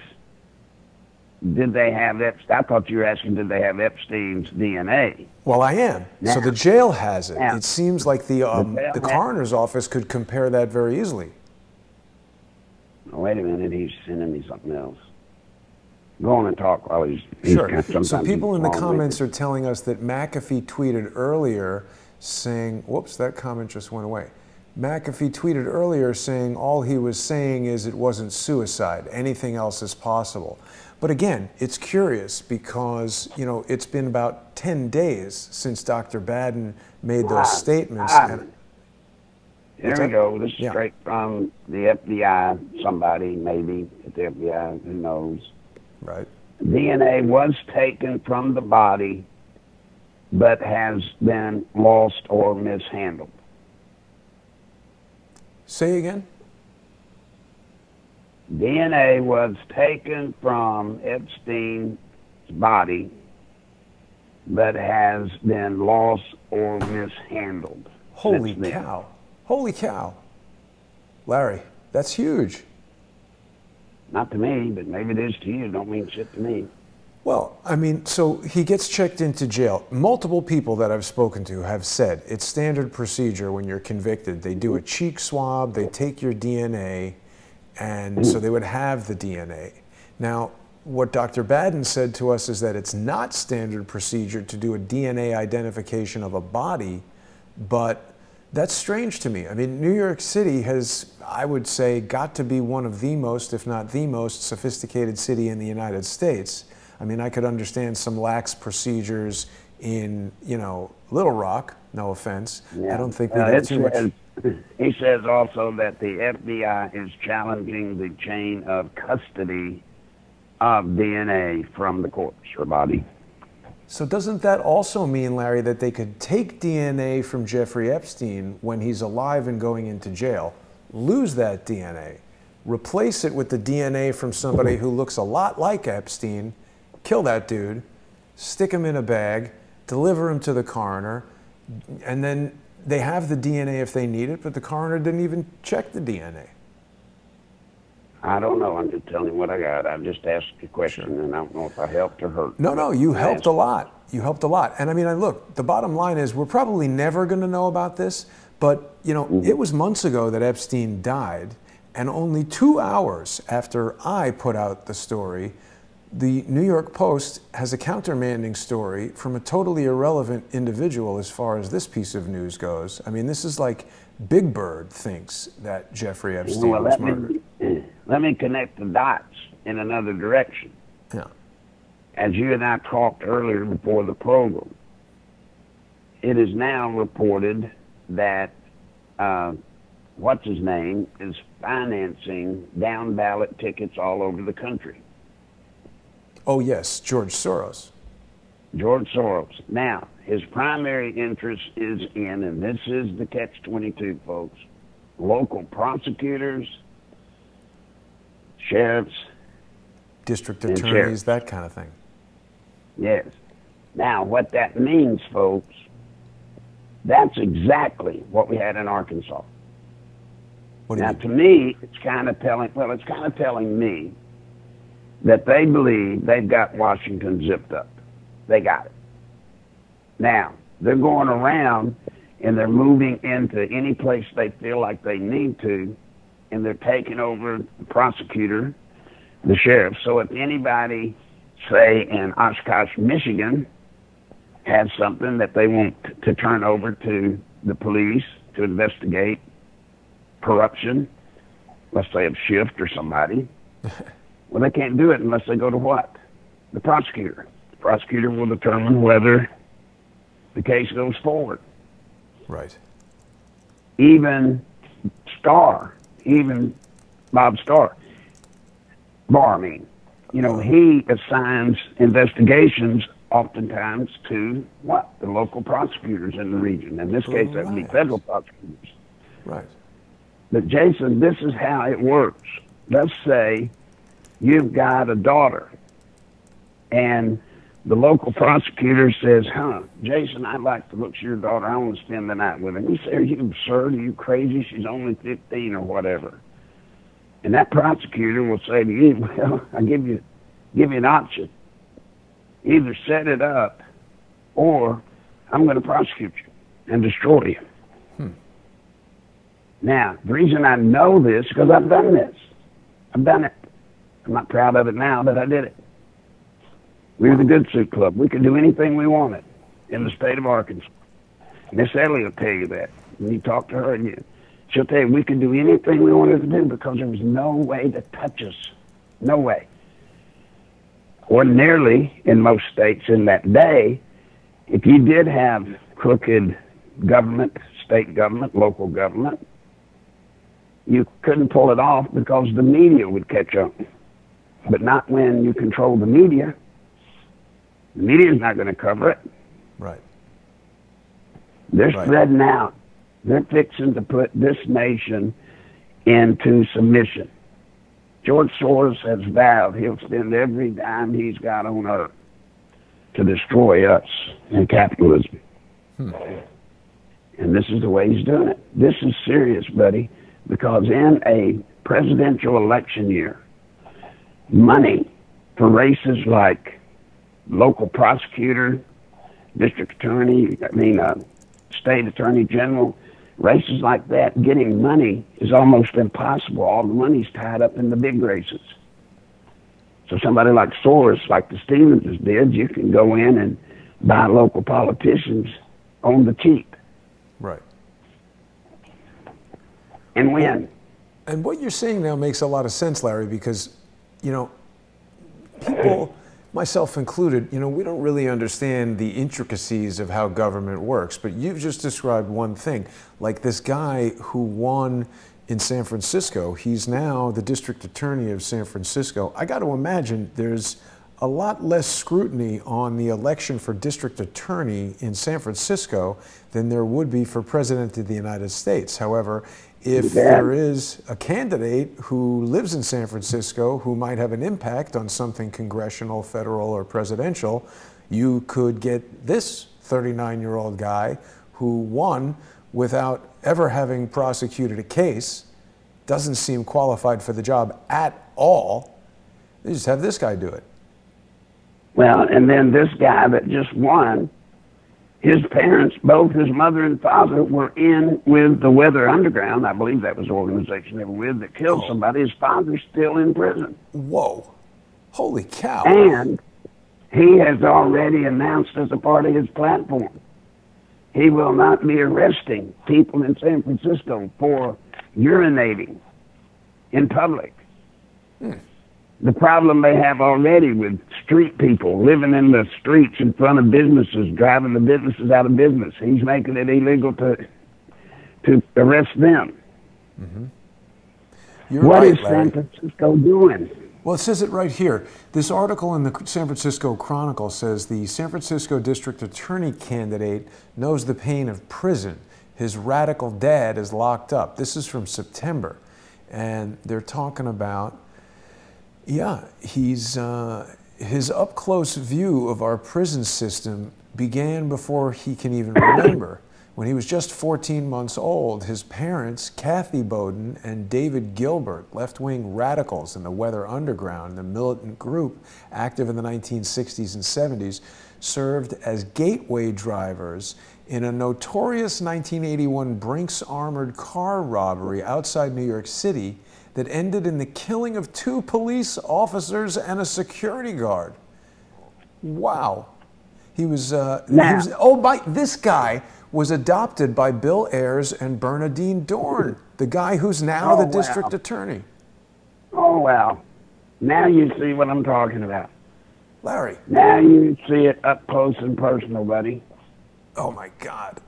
did they have Epstein? I thought you were asking, did they have Epstein's DNA? Well, I am. Now, so the jail has it. now, It seems like the jail coroner's office could compare that very easily. Oh, wait a minute, he's sending me something else. Go on and talk while he's Sure. kind of, So sometimes people in the he's comments long-winded. are telling us that McAfee tweeted earlier saying, whoops, that comment just went away. McAfee tweeted earlier saying all he was saying is it wasn't suicide. Anything else is possible. But again, it's curious because, you know, it's been about 10 days since Dr. Baden made those statements. And Here What's we that? go. This is Yeah. straight from the FBI, somebody maybe at the FBI, who knows. right. DNA was taken from the body, but has been lost or mishandled. Say again? DNA was taken from Epstein's body, but has been lost or mishandled. Holy since then. cow. Holy cow. Larry, that's huge. Not to me, but maybe it is to you. Don't mean shit to me. Well, I mean, so he gets checked into jail. Multiple people that I've spoken to have said it's standard procedure when you're convicted. They do a cheek swab, they take your DNA, and so they would have the DNA. Now, what Dr. Baden said to us is that it's not standard procedure to do a DNA identification of a body, but that's strange to me. I mean, New York City has, I would say, got to be one of the most, if not the most, sophisticated city in the United States. I mean, I could understand some lax procedures in, you know, Little Rock, no offense. Yeah. I don't think we get too much. He says also that the FBI is challenging the chain of custody of DNA from the corpse or body. So doesn't that also mean, Larry, that they could take DNA from Jeffrey Epstein when he's alive and going into jail, lose that DNA, replace it with the DNA from somebody who looks a lot like Epstein, kill that dude, stick him in a bag, deliver him to the coroner, and then they have the DNA if they need it, but the coroner didn't even check the DNA. I don't know. I'm just telling you what I got. I just asked a question, and I don't know if I helped or hurt. No, you I helped asked. a lot. You helped a lot. And I mean, look, the bottom line is we're probably never going to know about this, but, you know, it was months ago that Epstein died, and only 2 hours after I put out the story, the New York Post has a countermanding story from a totally irrelevant individual as far as this piece of news goes. I mean, this is like Big Bird thinks that Jeffrey Epstein Well, was murdered. let me connect the dots in another direction. Yeah. As you and I talked earlier before the program, it is now reported that what's his name is financing down ballot tickets all over the country. Oh, yes, George Soros. George Soros. Now, his primary interest is in, and this is the catch-22, folks, local prosecutors, sheriffs, District attorneys, that kind of thing. Yes. Now, what that means, folks, that's exactly what we had in Arkansas. Now, to me, it's kind of telling me that they believe they've got Washington zipped up. They got it. Now, they're going around and they're moving into any place they feel like they need to, and they're taking over the prosecutor, the sheriff. So if anybody, say in Oshkosh, Michigan, has something that they want to turn over to the police to investigate corruption, let's say of Schiff or somebody, well, they can't do it unless they go to what? The prosecutor. The prosecutor will determine whether the case goes forward. Right. Even Bob Barr, he assigns investigations oftentimes to what? The local prosecutors in the region. In this case, that would be federal prosecutors. Right. But Jason, this is how it works. Let's say you've got a daughter, and the local prosecutor says, Jason, I'd like to look at your daughter. I want to spend the night with her. And you say, are you absurd? Are you crazy? She's only 15 or whatever. And that prosecutor will say to you, well, I give you an option. Either set it up or I'm going to prosecute you and destroy you. Now, the reason I know this is because I've done this. I've done it. I'm not proud of it now, but I did it. We were the Good Suit Club. We could do anything we wanted in the state of Arkansas. Miss Ellie will tell you that. When you talk to her, she'll tell you we could do anything we wanted to do because there was no way to touch us. No way. Ordinarily, in most states in that day, if you did have crooked government, state government, local government, you couldn't pull it off because the media would catch up. But not when you control the media. The media's not going to cover it. Right. They're spreading out. They're fixing to put this nation into submission. George Soros has vowed he'll spend every dime he's got on earth to destroy us and capitalism. And this is the way he's doing it. This is serious, buddy, because in a presidential election year, money for races like local prosecutor, district attorney, state attorney general, races like that, getting money is almost impossible. All the money's tied up in the big races. So somebody like Soros, like the Stevenses did, you can go in and buy local politicians on the cheap. Right. And win. And what you're saying now makes a lot of sense, Larry, because, people, myself included, we don't really understand the intricacies of how government works, but you've just described one thing. Like this guy who won in San Francisco, he's now the district attorney of San Francisco. I got to imagine there's a lot less scrutiny on the election for district attorney in San Francisco than there would be for president of the United States. However, if there is a candidate who lives in San Francisco who might have an impact on something congressional, federal, or presidential, you could get this 39-year-old guy who won without ever having prosecuted a case, doesn't seem qualified for the job at all. They just have this guy do it. Well, and then this guy that just won, his parents, both his mother and father, were in with the Weather Underground. I believe that was the organization they were with that killed somebody. His father's still in prison. Whoa. Holy cow. And he has already announced as a part of his platform, he will not be arresting people in San Francisco for urinating in public. The problem they have already with street people living in the streets in front of businesses, driving the businesses out of business. He's making it illegal to arrest them. You're What right, is Larry. San Francisco doing? Well, it says it right here. This article in the San Francisco Chronicle says the San Francisco District Attorney candidate knows the pain of prison. His radical dad is locked up. This is from September. And they're talking about, yeah, his up-close view of our prison system began before he can even remember. When he was just 14 months old, his parents, Kathy Bowden and David Gilbert, left-wing radicals in the Weather Underground, the militant group active in the 1960s and 70s, served as gateway drivers in a notorious 1981 Brinks armored car robbery outside New York City that ended in the killing of 2 police officers and a security guard. Wow. This guy was adopted by Bill Ayers and Bernadine Dorn, the guy who's now the district attorney. Oh, wow. Now you see what I'm talking about. Larry. Now you see it up close and personal, buddy. Oh, my God.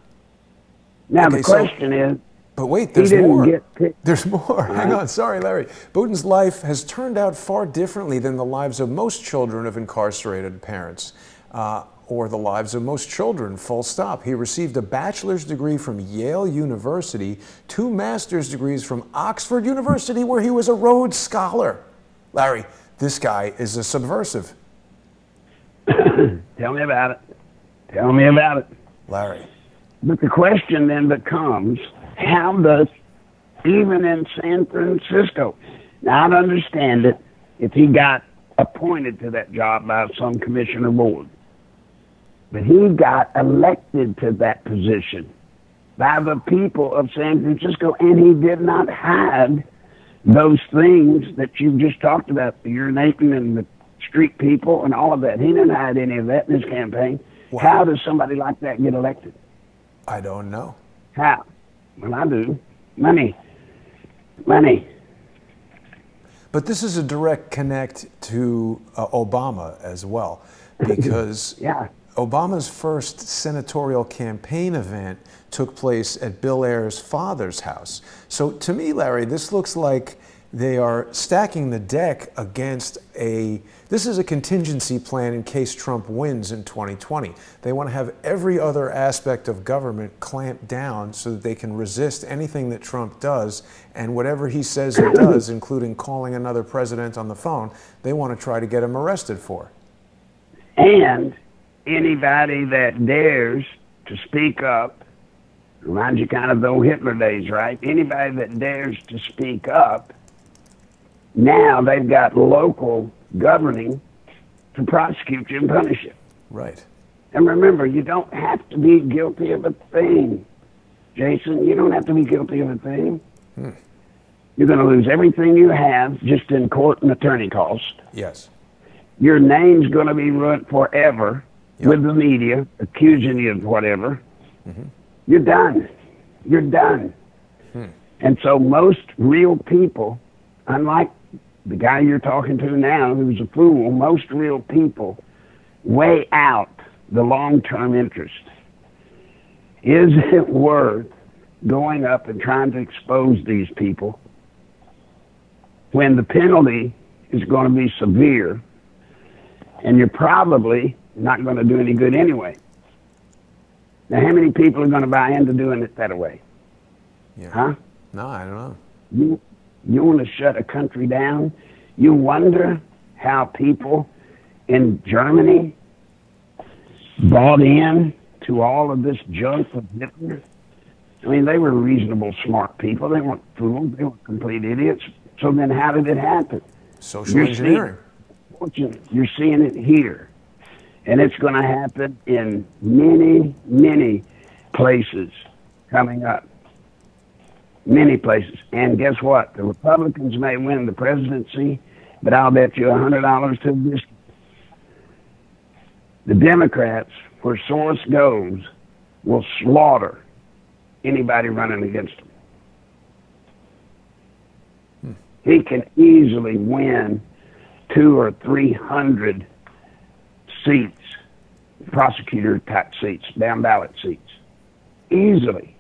Now, Okay, the question is, but wait, there's he didn't more. get picked. There's more. Hang on. Sorry, Larry. Bowden's life has turned out far differently than the lives of most children of incarcerated parents. Or the lives of most children, full stop. He received a bachelor's degree from Yale University, 2 master's degrees from Oxford University, where he was a Rhodes Scholar. Larry, this guy is a subversive. Tell me about it. Tell me about it. Larry. But the question then becomes, how does, even in San Francisco, now I'd understand it if he got appointed to that job by some commission or board. But he got elected to that position by the people of San Francisco, and he did not hide those things that you just talked about, the urinating and the street people and all of that. He didn't hide any of that in his campaign. Wow. How does somebody like that get elected? I don't know. How? Well, I do. Money. Money. But this is a direct connect to Obama as well, because Yeah. Obama's first senatorial campaign event took place at Bill Ayers' father's house. So to me, Larry, this looks like they are stacking the deck against this is a contingency plan in case Trump wins in 2020. They want to have every other aspect of government clamped down so that they can resist anything that Trump does, and whatever he says or does, including calling another president on the phone, they want to try to get him arrested for. And anybody that dares to speak up, reminds you kind of the old Hitler days, right? Anybody that dares to speak up, now they've got local governing to prosecute you and punish you. Right. And remember, you don't have to be guilty of a thing. Jason, you don't have to be guilty of a thing. You're going to lose everything you have just in court and attorney costs. Yes. Your name's going to be ruined forever. Yep. With the media accusing you of whatever. You're done. You're done. And so most real people, unlike the guy you're talking to now who's a fool, most real people weigh out the long-term interest. Is it worth going up and trying to expose these people when the penalty is going to be severe and you're probably not going to do any good anyway? Now, how many people are going to buy into doing it that way? Yeah. Huh? No, I don't know. You want to shut a country down? You wonder how people in Germany bought in to all of this junk of Hitler? I mean, they were reasonable, smart people. They weren't fools. They weren't complete idiots. So then how did it happen? Social engineering. You're seeing it here. And it's going to happen in many, many places coming up. Many places. And guess what? The Republicans may win the presidency, but I'll bet you $100 to this. The Democrats, where Soros goes, will slaughter anybody running against him. He can easily win 200 or 300 seats, prosecutor type seats, down ballot seats, easily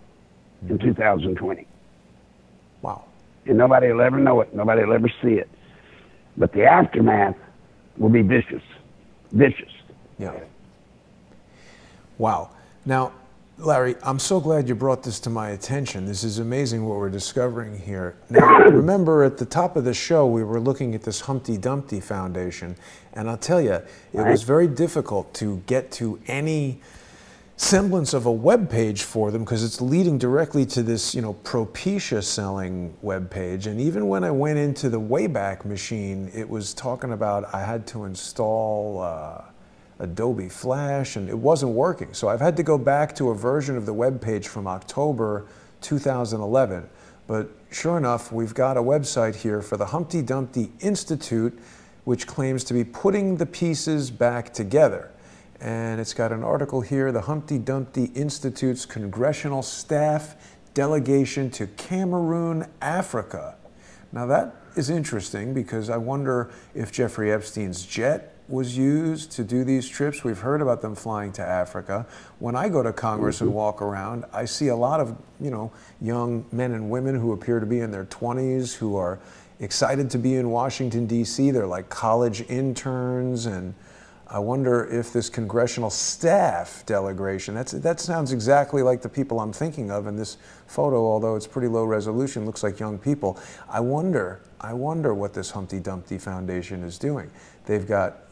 in 2020. Wow. And nobody will ever know it. Nobody will ever see it. But the aftermath will be vicious. Vicious. Yeah. Wow. Now, Larry, I'm so glad you brought this to my attention. This is amazing what we're discovering here. Now, remember at the top of the show, we were looking at this Humpty Dumpty Foundation, and I'll tell you, it was very difficult to get to any semblance of a web page for them because it's leading directly to this, Propecia selling web page. And even when I went into the Wayback Machine, it was talking about I had to install Adobe Flash, and it wasn't working. So I've had to go back to a version of the web page from October 2011. But sure enough, we've got a website here for the Humpty Dumpty Institute, which claims to be putting the pieces back together. And it's got an article here, the Humpty Dumpty Institute's congressional staff delegation to Cameroon, Africa. Now that is interesting because I wonder if Jeffrey Epstein's jet was used to do these trips. We've heard about them flying to Africa. When I go to Congress and walk around, I see a lot of, young men and women who appear to be in their 20s who are excited to be in Washington, D.C. They're like college interns, and I wonder if this congressional staff delegation, that sounds exactly like the people I'm thinking of in this photo, although it's pretty low resolution, looks like young people. I wonder what this Humpty Dumpty Foundation is doing. They've got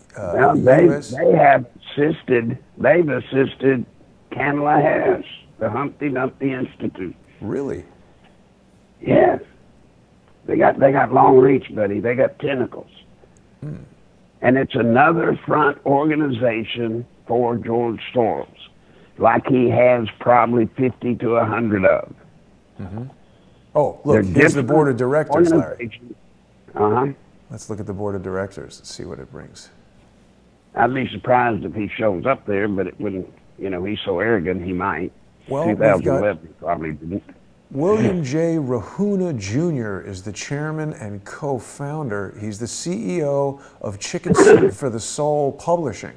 they've assisted Kamala Harris, the Humpty Dumpty Institute. Really? Yes. They got long reach, buddy. They got tentacles. And it's another front organization for George Soros, like he has probably 50 to 100 of. Oh, look, here's the board of directors, Larry. Uh-huh. Let's look at the board of directors and see what it brings. I'd be surprised if he shows up there, but it wouldn't, he's so arrogant he might. Well, 2011 he probably didn't. William J. Rahuna Jr. is the chairman and co-founder. He's the CEO of Chicken Soup for the Soul Publishing.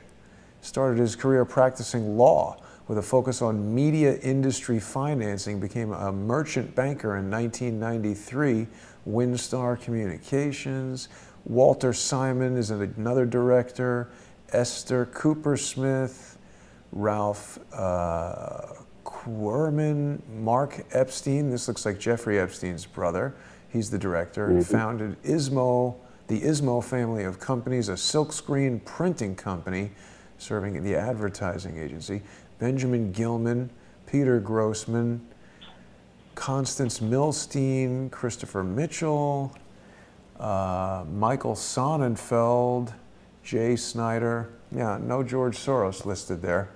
Started his career practicing law with a focus on media industry financing, became a merchant banker in 1993, WinStar Communications. Walter Simon is another director, Esther Cooper-Smith, Ralph Querman, Mark Epstein, this looks like Jeffrey Epstein's brother. He's the director. He founded ISMO, the ISMO family of companies, a silkscreen printing company serving the advertising agency. Benjamin Gilman, Peter Grossman, Constance Milstein, Christopher Mitchell, Michael Sonnenfeld, Jay Snyder. Yeah, no George Soros listed there.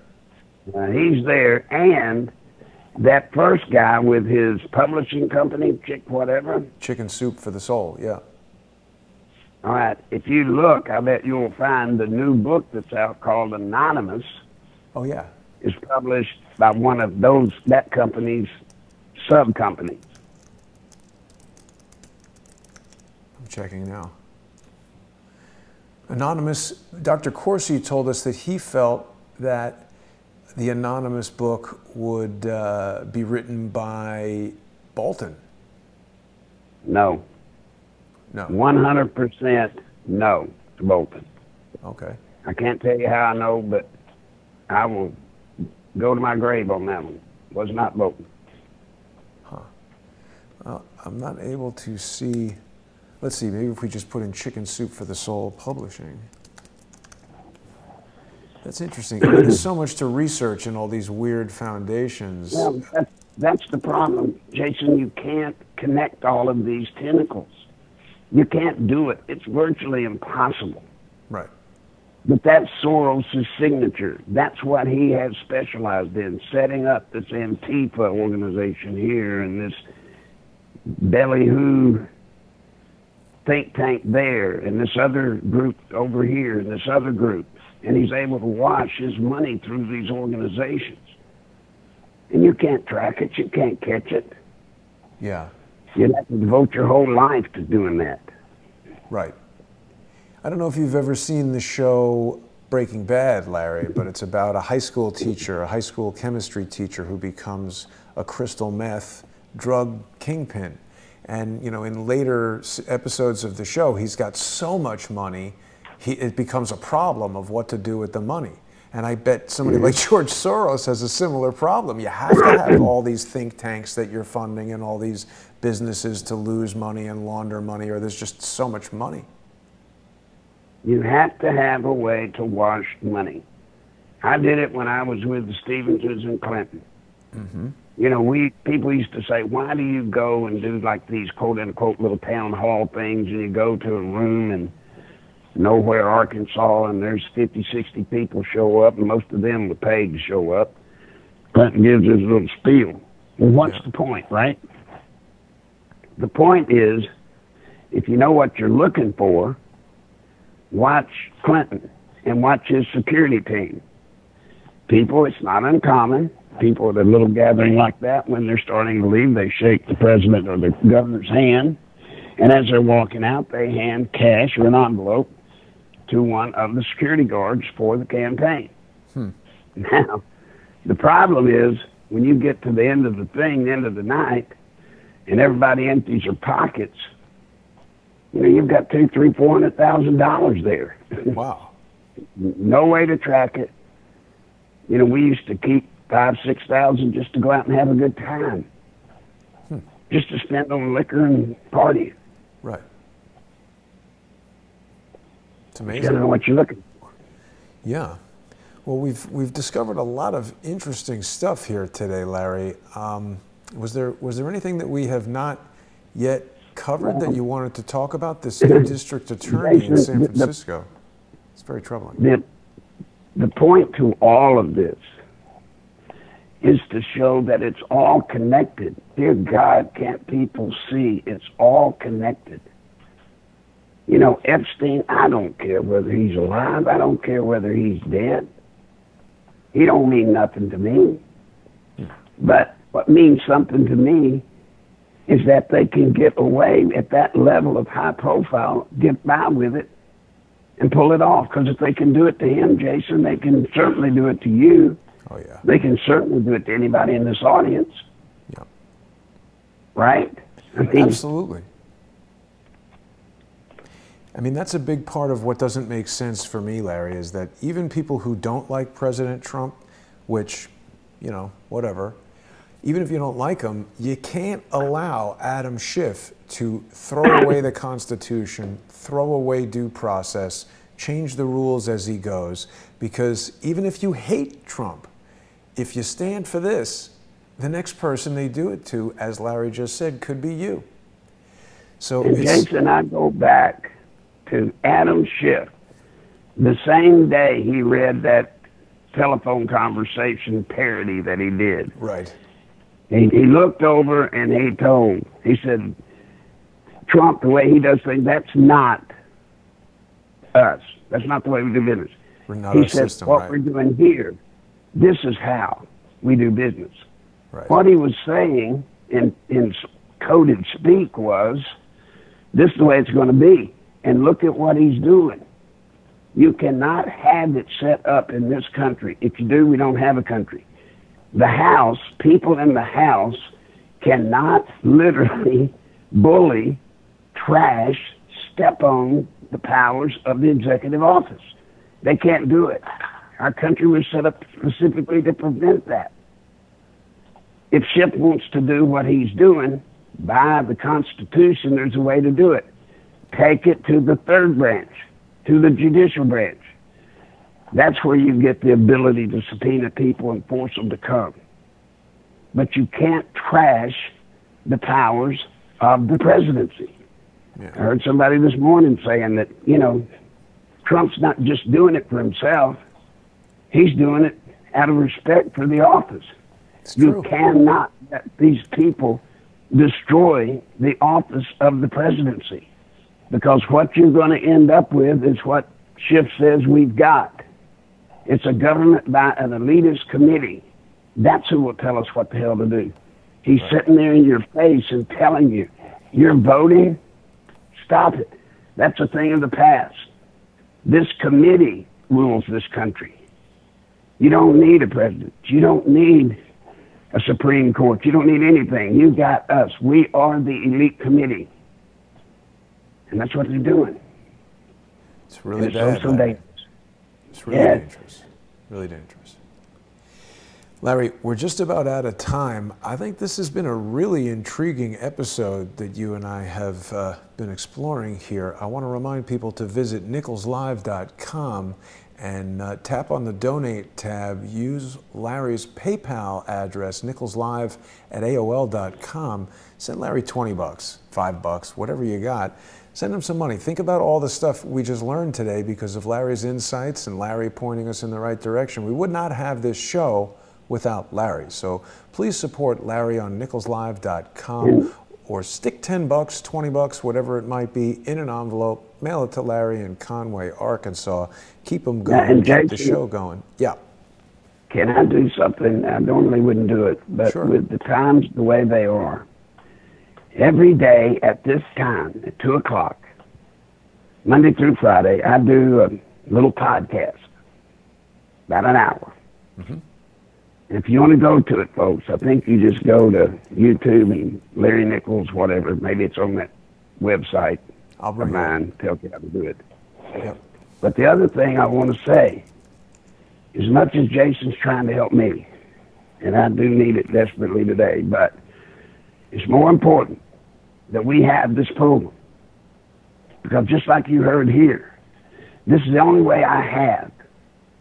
He's there, and that first guy with his publishing company, Chicken Soup for the Soul, yeah. All right, if you look, I bet you'll find the new book that's out called Anonymous. Oh, yeah. Is published by one of that company's sub-companies. I'm checking now. Anonymous, Dr. Corsi told us that he felt that the Anonymous book would be written by Bolton. No. 100% no to Bolton. Okay. I can't tell you how I know, but I will go to my grave on that one. Was not Bolton. Huh. Well, I'm not able to see. Let's see, maybe if we just put in Chicken Soup for the Soul Publishing. That's interesting. I mean, there's so much to research in all these weird foundations. Well, that's the problem, Jason. You can't connect all of these tentacles. You can't do it. It's virtually impossible. Right. But that's Soros' signature. That's what he has specialized in, setting up this Antifa organization here and this belly-who think tank there and this other group over here and this other group. And he's able to wash his money through these organizations. And you can't track it. You can't catch it. Yeah. You'd have to devote your whole life to doing that. Right. I don't know if you've ever seen the show Breaking Bad, Larry, but it's about a high school teacher, a high school chemistry teacher who becomes a crystal meth drug kingpin. And in later episodes of the show, he's got so much money, it becomes a problem of what to do with the money. And I bet somebody like George Soros has a similar problem. You have to have all these think tanks that you're funding and all these businesses to lose money and launder money, or there's just so much money. You have to have a way to wash money. I did it when I was with the Stevenses and Clinton. People used to say, why do you go and do like these quote unquote little town hall things, and you go to a room in nowhere, Arkansas, and there's 50, 60 people show up, and most of them were paid to show up. Clinton gives his little spiel. Well, what's the point, right? The point is, if you know what you're looking for, watch Clinton and watch his security team. People, it's not uncommon. People at a little gathering like that, when they're starting to leave, they shake the president or the governor's hand, and as they're walking out, they hand cash or an envelope to one of the security guards for the campaign. Now, the problem is, when you get to the end of the thing, the end of the night, and everybody empties their pockets, you've got $200,000, $300,000, $400,000 there. Wow. No way to track it. We used to keep $5,000, $6,000 just to go out and have a good time, just to spend on liquor and party. Right. It's You amazing. gotta know what you're looking for. Yeah. Well, we've discovered a lot of interesting stuff here today, Larry. Was there anything that we have not yet covered that you wanted to talk about? This new district attorney in San Francisco. It's very troubling. The point to all of this is to show that it's all connected. Dear God, can't people see it's all connected? Epstein, I don't care whether he's alive. I don't care whether he's dead. He don't mean nothing to me. But what means something to me is that they can get away at that level of high profile, get by with it, and pull it off. Because if they can do it to him, Jason, they can certainly do it to you. Oh, yeah. They can certainly do it to anybody in this audience. Yeah. Right? Absolutely. That's a big part of what doesn't make sense for me, Larry, is that even people who don't like President Trump, which, whatever, even if you don't like him, you can't allow Adam Schiff to throw away the Constitution, throw away due process, change the rules as he goes, because even if you hate Trump, if you stand for this, the next person they do it to, as Larry just said, could be you. So Jason, I go back to Adam Schiff. The same day he read that telephone conversation parody that he did. Right. He looked over and he said, Trump, the way he does things, that's not us. That's not the way we do business. We're not he our said, system, what right. we're doing here, this is how we do business. Right. What he was saying in coded speak was, this is the way it's going to be. And look at what he's doing. You cannot have it set up in this country. If you do, we don't have a country. The House, people in the House cannot literally bully, trash, step on the powers of the executive office. They can't do it. Our country was set up specifically to prevent that. If Schiff wants to do what he's doing, by the Constitution, there's a way to do it. Take it to the third branch, to the judicial branch. That's where you get the ability to subpoena people and force them to come. But you can't trash the powers of the presidency. Yeah. I heard somebody this morning saying that, Trump's not just doing it for himself. He's doing it out of respect for the office. It's true. You cannot let these people destroy the office of the presidency, because what you're going to end up with is what Schiff says we've got. It's a government by an elitist committee. That's who will tell us what the hell to do. He's sitting there in your face and telling you, you're voting? Stop it. That's a thing of the past. This committee rules this country. You don't need a president. You don't need a Supreme Court. You don't need anything. You got us. We are the elite committee. And that's what they're doing. It's really it's bad. Also dangerous. It's really dangerous. Really dangerous. Larry, we're just about out of time. I think this has been a really intriguing episode that you and I have been exploring here. I want to remind people to visit nicholslive.com and tap on the donate tab. Use Larry's PayPal address, nicholslive@aol.com. Send Larry $20, $5, whatever you got. Send him some money. Think about all the stuff we just learned today because of Larry's insights and Larry pointing us in the right direction. We would not have this show without Larry. So please support Larry on nicholslive.com or stick $10, $20, whatever it might be, in an envelope, mail it to Larry in Conway, Arkansas. Keep them going, and keep Jason, the show going. Yeah. Can I do something? I normally wouldn't do it, but sure. With the times the way they are, every day at this time, at 2 o'clock, Monday through Friday, I do a little podcast, about an hour. Mm-hmm. If you want to go to it, folks, I think you just go to YouTube and Larry Nichols, whatever. Maybe it's on that website of mine. Tells you how to do it. Yep. But the other thing I want to say, as much as Jason's trying to help me, and I do need it desperately today, but it's more important that we have this program. Because just like you heard here, this is the only way I have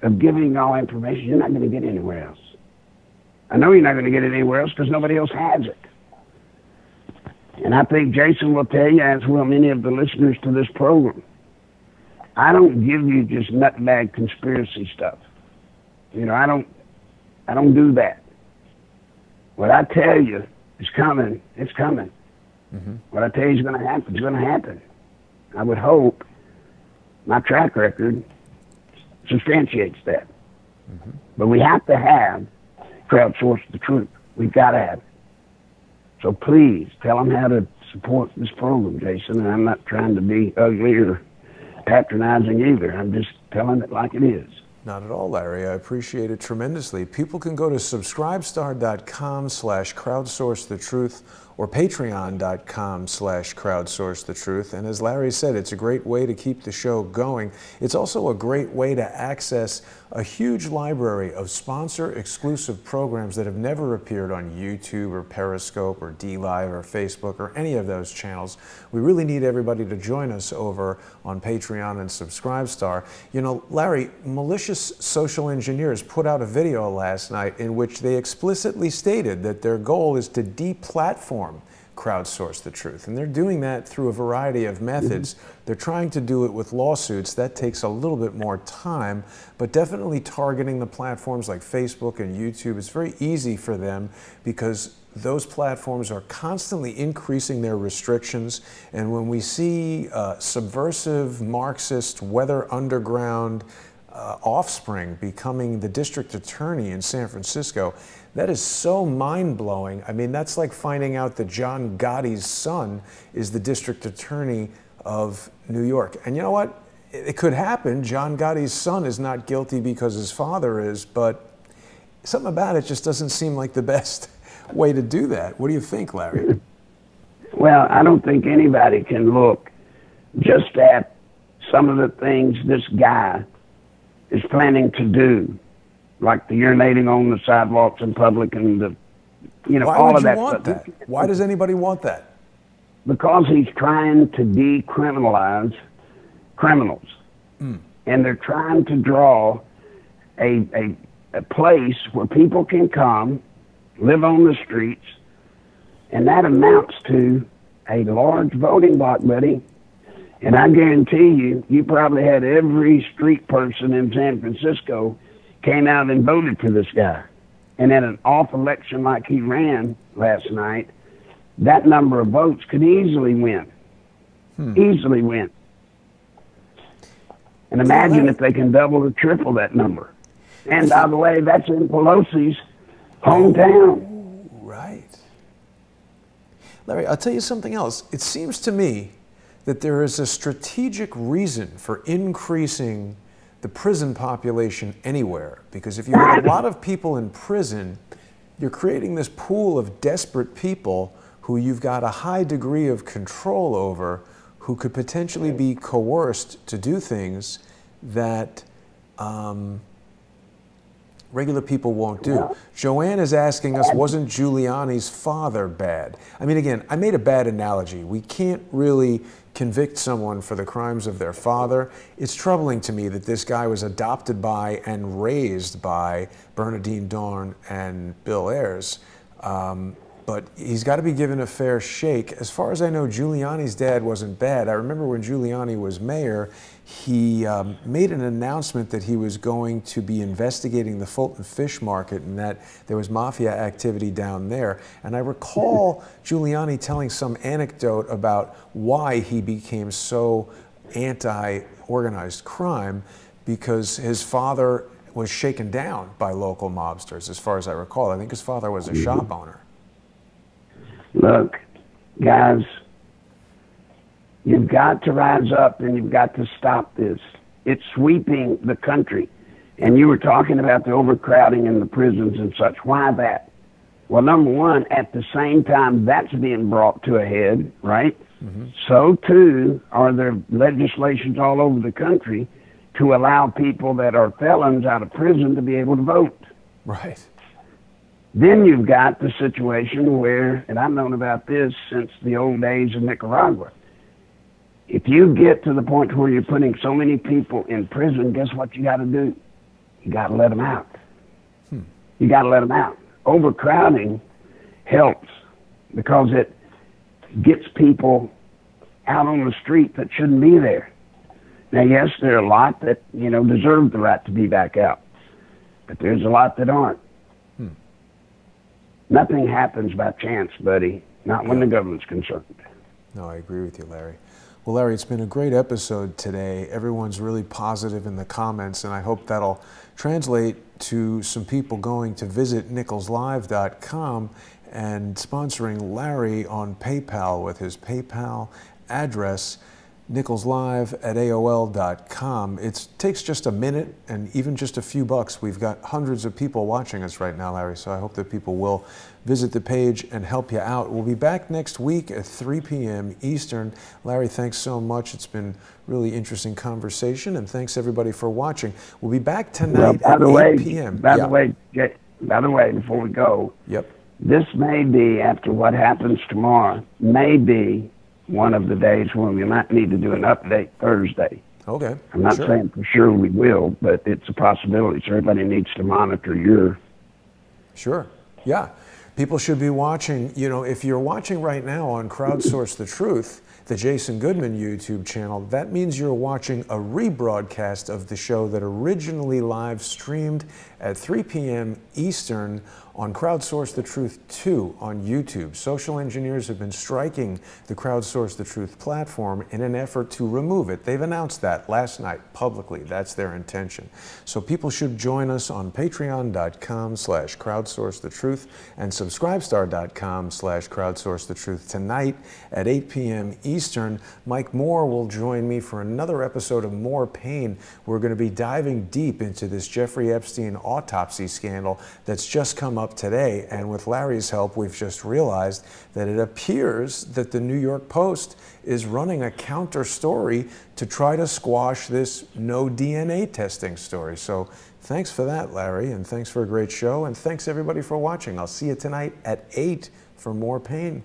of giving y'all information. You're not going to get anywhere else. I know you're not going to get it anywhere else because nobody else has it. And I think Jason will tell you, as will many of the listeners to this program, I don't give you just nutbag conspiracy stuff. You know, I don't do that. What I tell you is coming, it's coming. Mm-hmm. What I tell you is going to happen, it's going to happen. I would hope my track record substantiates that. Mm-hmm. But we have to have Crowdsource the truth. We've got to have it. So please tell them how to support this program, Jason. And I'm not trying to be ugly or patronizing either. I'm just telling it like it is. Not at all, Larry. I appreciate it tremendously. People can go to subscribestar.com/crowdsourcethetruth or patreon.com/crowdsourcethetruth. And as Larry said, it's a great way to keep the show going. It's also a great way to access a huge library of sponsor-exclusive programs that have never appeared on YouTube or Periscope or DLive or Facebook or any of those channels. We really need everybody to join us over on Patreon and Subscribestar. You know, Larry, malicious social engineers put out a video last night in which they explicitly stated that their goal is to deplatform Crowdsource the Truth. And they're doing that through a variety of methods. Mm-hmm. They're trying to do it with lawsuits. That takes a little bit more time, but definitely targeting the platforms like Facebook and YouTube is very easy for them because those platforms are constantly increasing their restrictions. And when we see subversive, Marxist, weather underground offspring becoming the district attorney in San Francisco, that is so mind-blowing. I mean, that's like finding out that John Gotti's son is the district attorney of New York. And you know what? It could happen. John Gotti's son is not guilty because his father is, but something about it just doesn't seem like the best way to do that. What do you think, Larry? Well, I don't think anybody can look just at some of the things this guy is planning to do, like the urinating on the sidewalks in public and the, you know, all of that. Why would you want that? Why does anybody want that? Because he's trying to decriminalize criminals. Mm. And they're trying to draw a place where people can come, live on the streets, and that amounts to a large voting block, buddy. And I guarantee you, you probably had every street person in San Francisco came out and voted for this guy. And in an off election like he ran last night, that number of votes could easily win. Easily win. And imagine if they can double or triple that number. And by the way, that's in Pelosi's hometown. Right. Larry, I'll tell you something else. It seems to me that there is a strategic reason for increasing the prison population anywhere. Because if you have a lot of people in prison, you're creating this pool of desperate people who you've got a high degree of control over, who could potentially be coerced to do things that regular people won't do. Joanne is asking us, wasn't Giuliani's father bad? I mean, again, I made a bad analogy. We can't really convict someone for the crimes of their father. It's troubling to me that this guy was adopted by and raised by Bernardine Dorn and Bill Ayers. But he's got to be given a fair shake. As far as I know, Giuliani's dad wasn't bad. I remember when Giuliani was mayor, he made an announcement that he was going to be investigating the Fulton Fish Market and that there was mafia activity down there. And I recall Giuliani telling some anecdote about why he became so anti-organized crime, because his father was shaken down by local mobsters, as far as I recall. I think his father was a shop owner. Look, guys, you've got to rise up and you've got to stop this. It's sweeping the country. And you were talking about the overcrowding in the prisons and such. Why that? Well, number one, at the same time that's being brought to a head, right? Mm-hmm. So, too, are there legislations all over the country to allow people that are felons out of prison to be able to vote. Right. Then you've got the situation where, and I've known about this since the old days of Nicaragua, if you get to the point where you're putting so many people in prison, guess what you got to do? You got to let them out. You got to let them out. Overcrowding helps because it gets people out on the street that shouldn't be there. Now, yes, there are a lot that, deserve the right to be back out, but there's a lot that aren't. Nothing happens by chance, buddy, not when the government's concerned. No, I agree with you, Larry. Well, Larry, it's been a great episode today. Everyone's really positive in the comments, and I hope that'll translate to some people going to visit nicholslive.com and sponsoring Larry on PayPal with his PayPal address, nicholslive@aol.com. It takes just a minute and even just a few bucks. We've got hundreds of people watching us right now, Larry, so I hope that people will visit the page and help you out. We'll be back next week at 3 p.m. Eastern. Larry, thanks so much. It's been really interesting conversation, and thanks everybody for watching. We'll be back tonight at 8 p.m. By the way, before we go, this may be, after what happens tomorrow, may be one of the days when we might need to do an update Thursday. Okay. I'm not saying for sure we will, but it's a possibility. So everybody needs to monitor your... Sure. Yeah. People should be watching, if you're watching right now on Crowdsource the Truth, the Jason Goodman YouTube channel, that means you're watching a rebroadcast of the show that originally live streamed at 3 p.m. Eastern on Crowdsource the Truth 2 on YouTube. Social engineers have been striking the Crowdsource the Truth platform in an effort to remove it. They've announced that last night publicly. That's their intention. So people should join us on patreon.com/crowdsourcethetruth and subscribestar.com/crowdsourcethetruth tonight at 8 p.m. Eastern. Mike Moore will join me for another episode of More Pain. We're going to be diving deep into this Jeffrey Epstein autopsy scandal that's just come up today, and with Larry's help, we've just realized that it appears that the New York Post is running a counter story to try to squash this no DNA testing story. So thanks for that, Larry, and thanks for a great show, and thanks everybody for watching. I'll see you tonight at 8 for More Pain.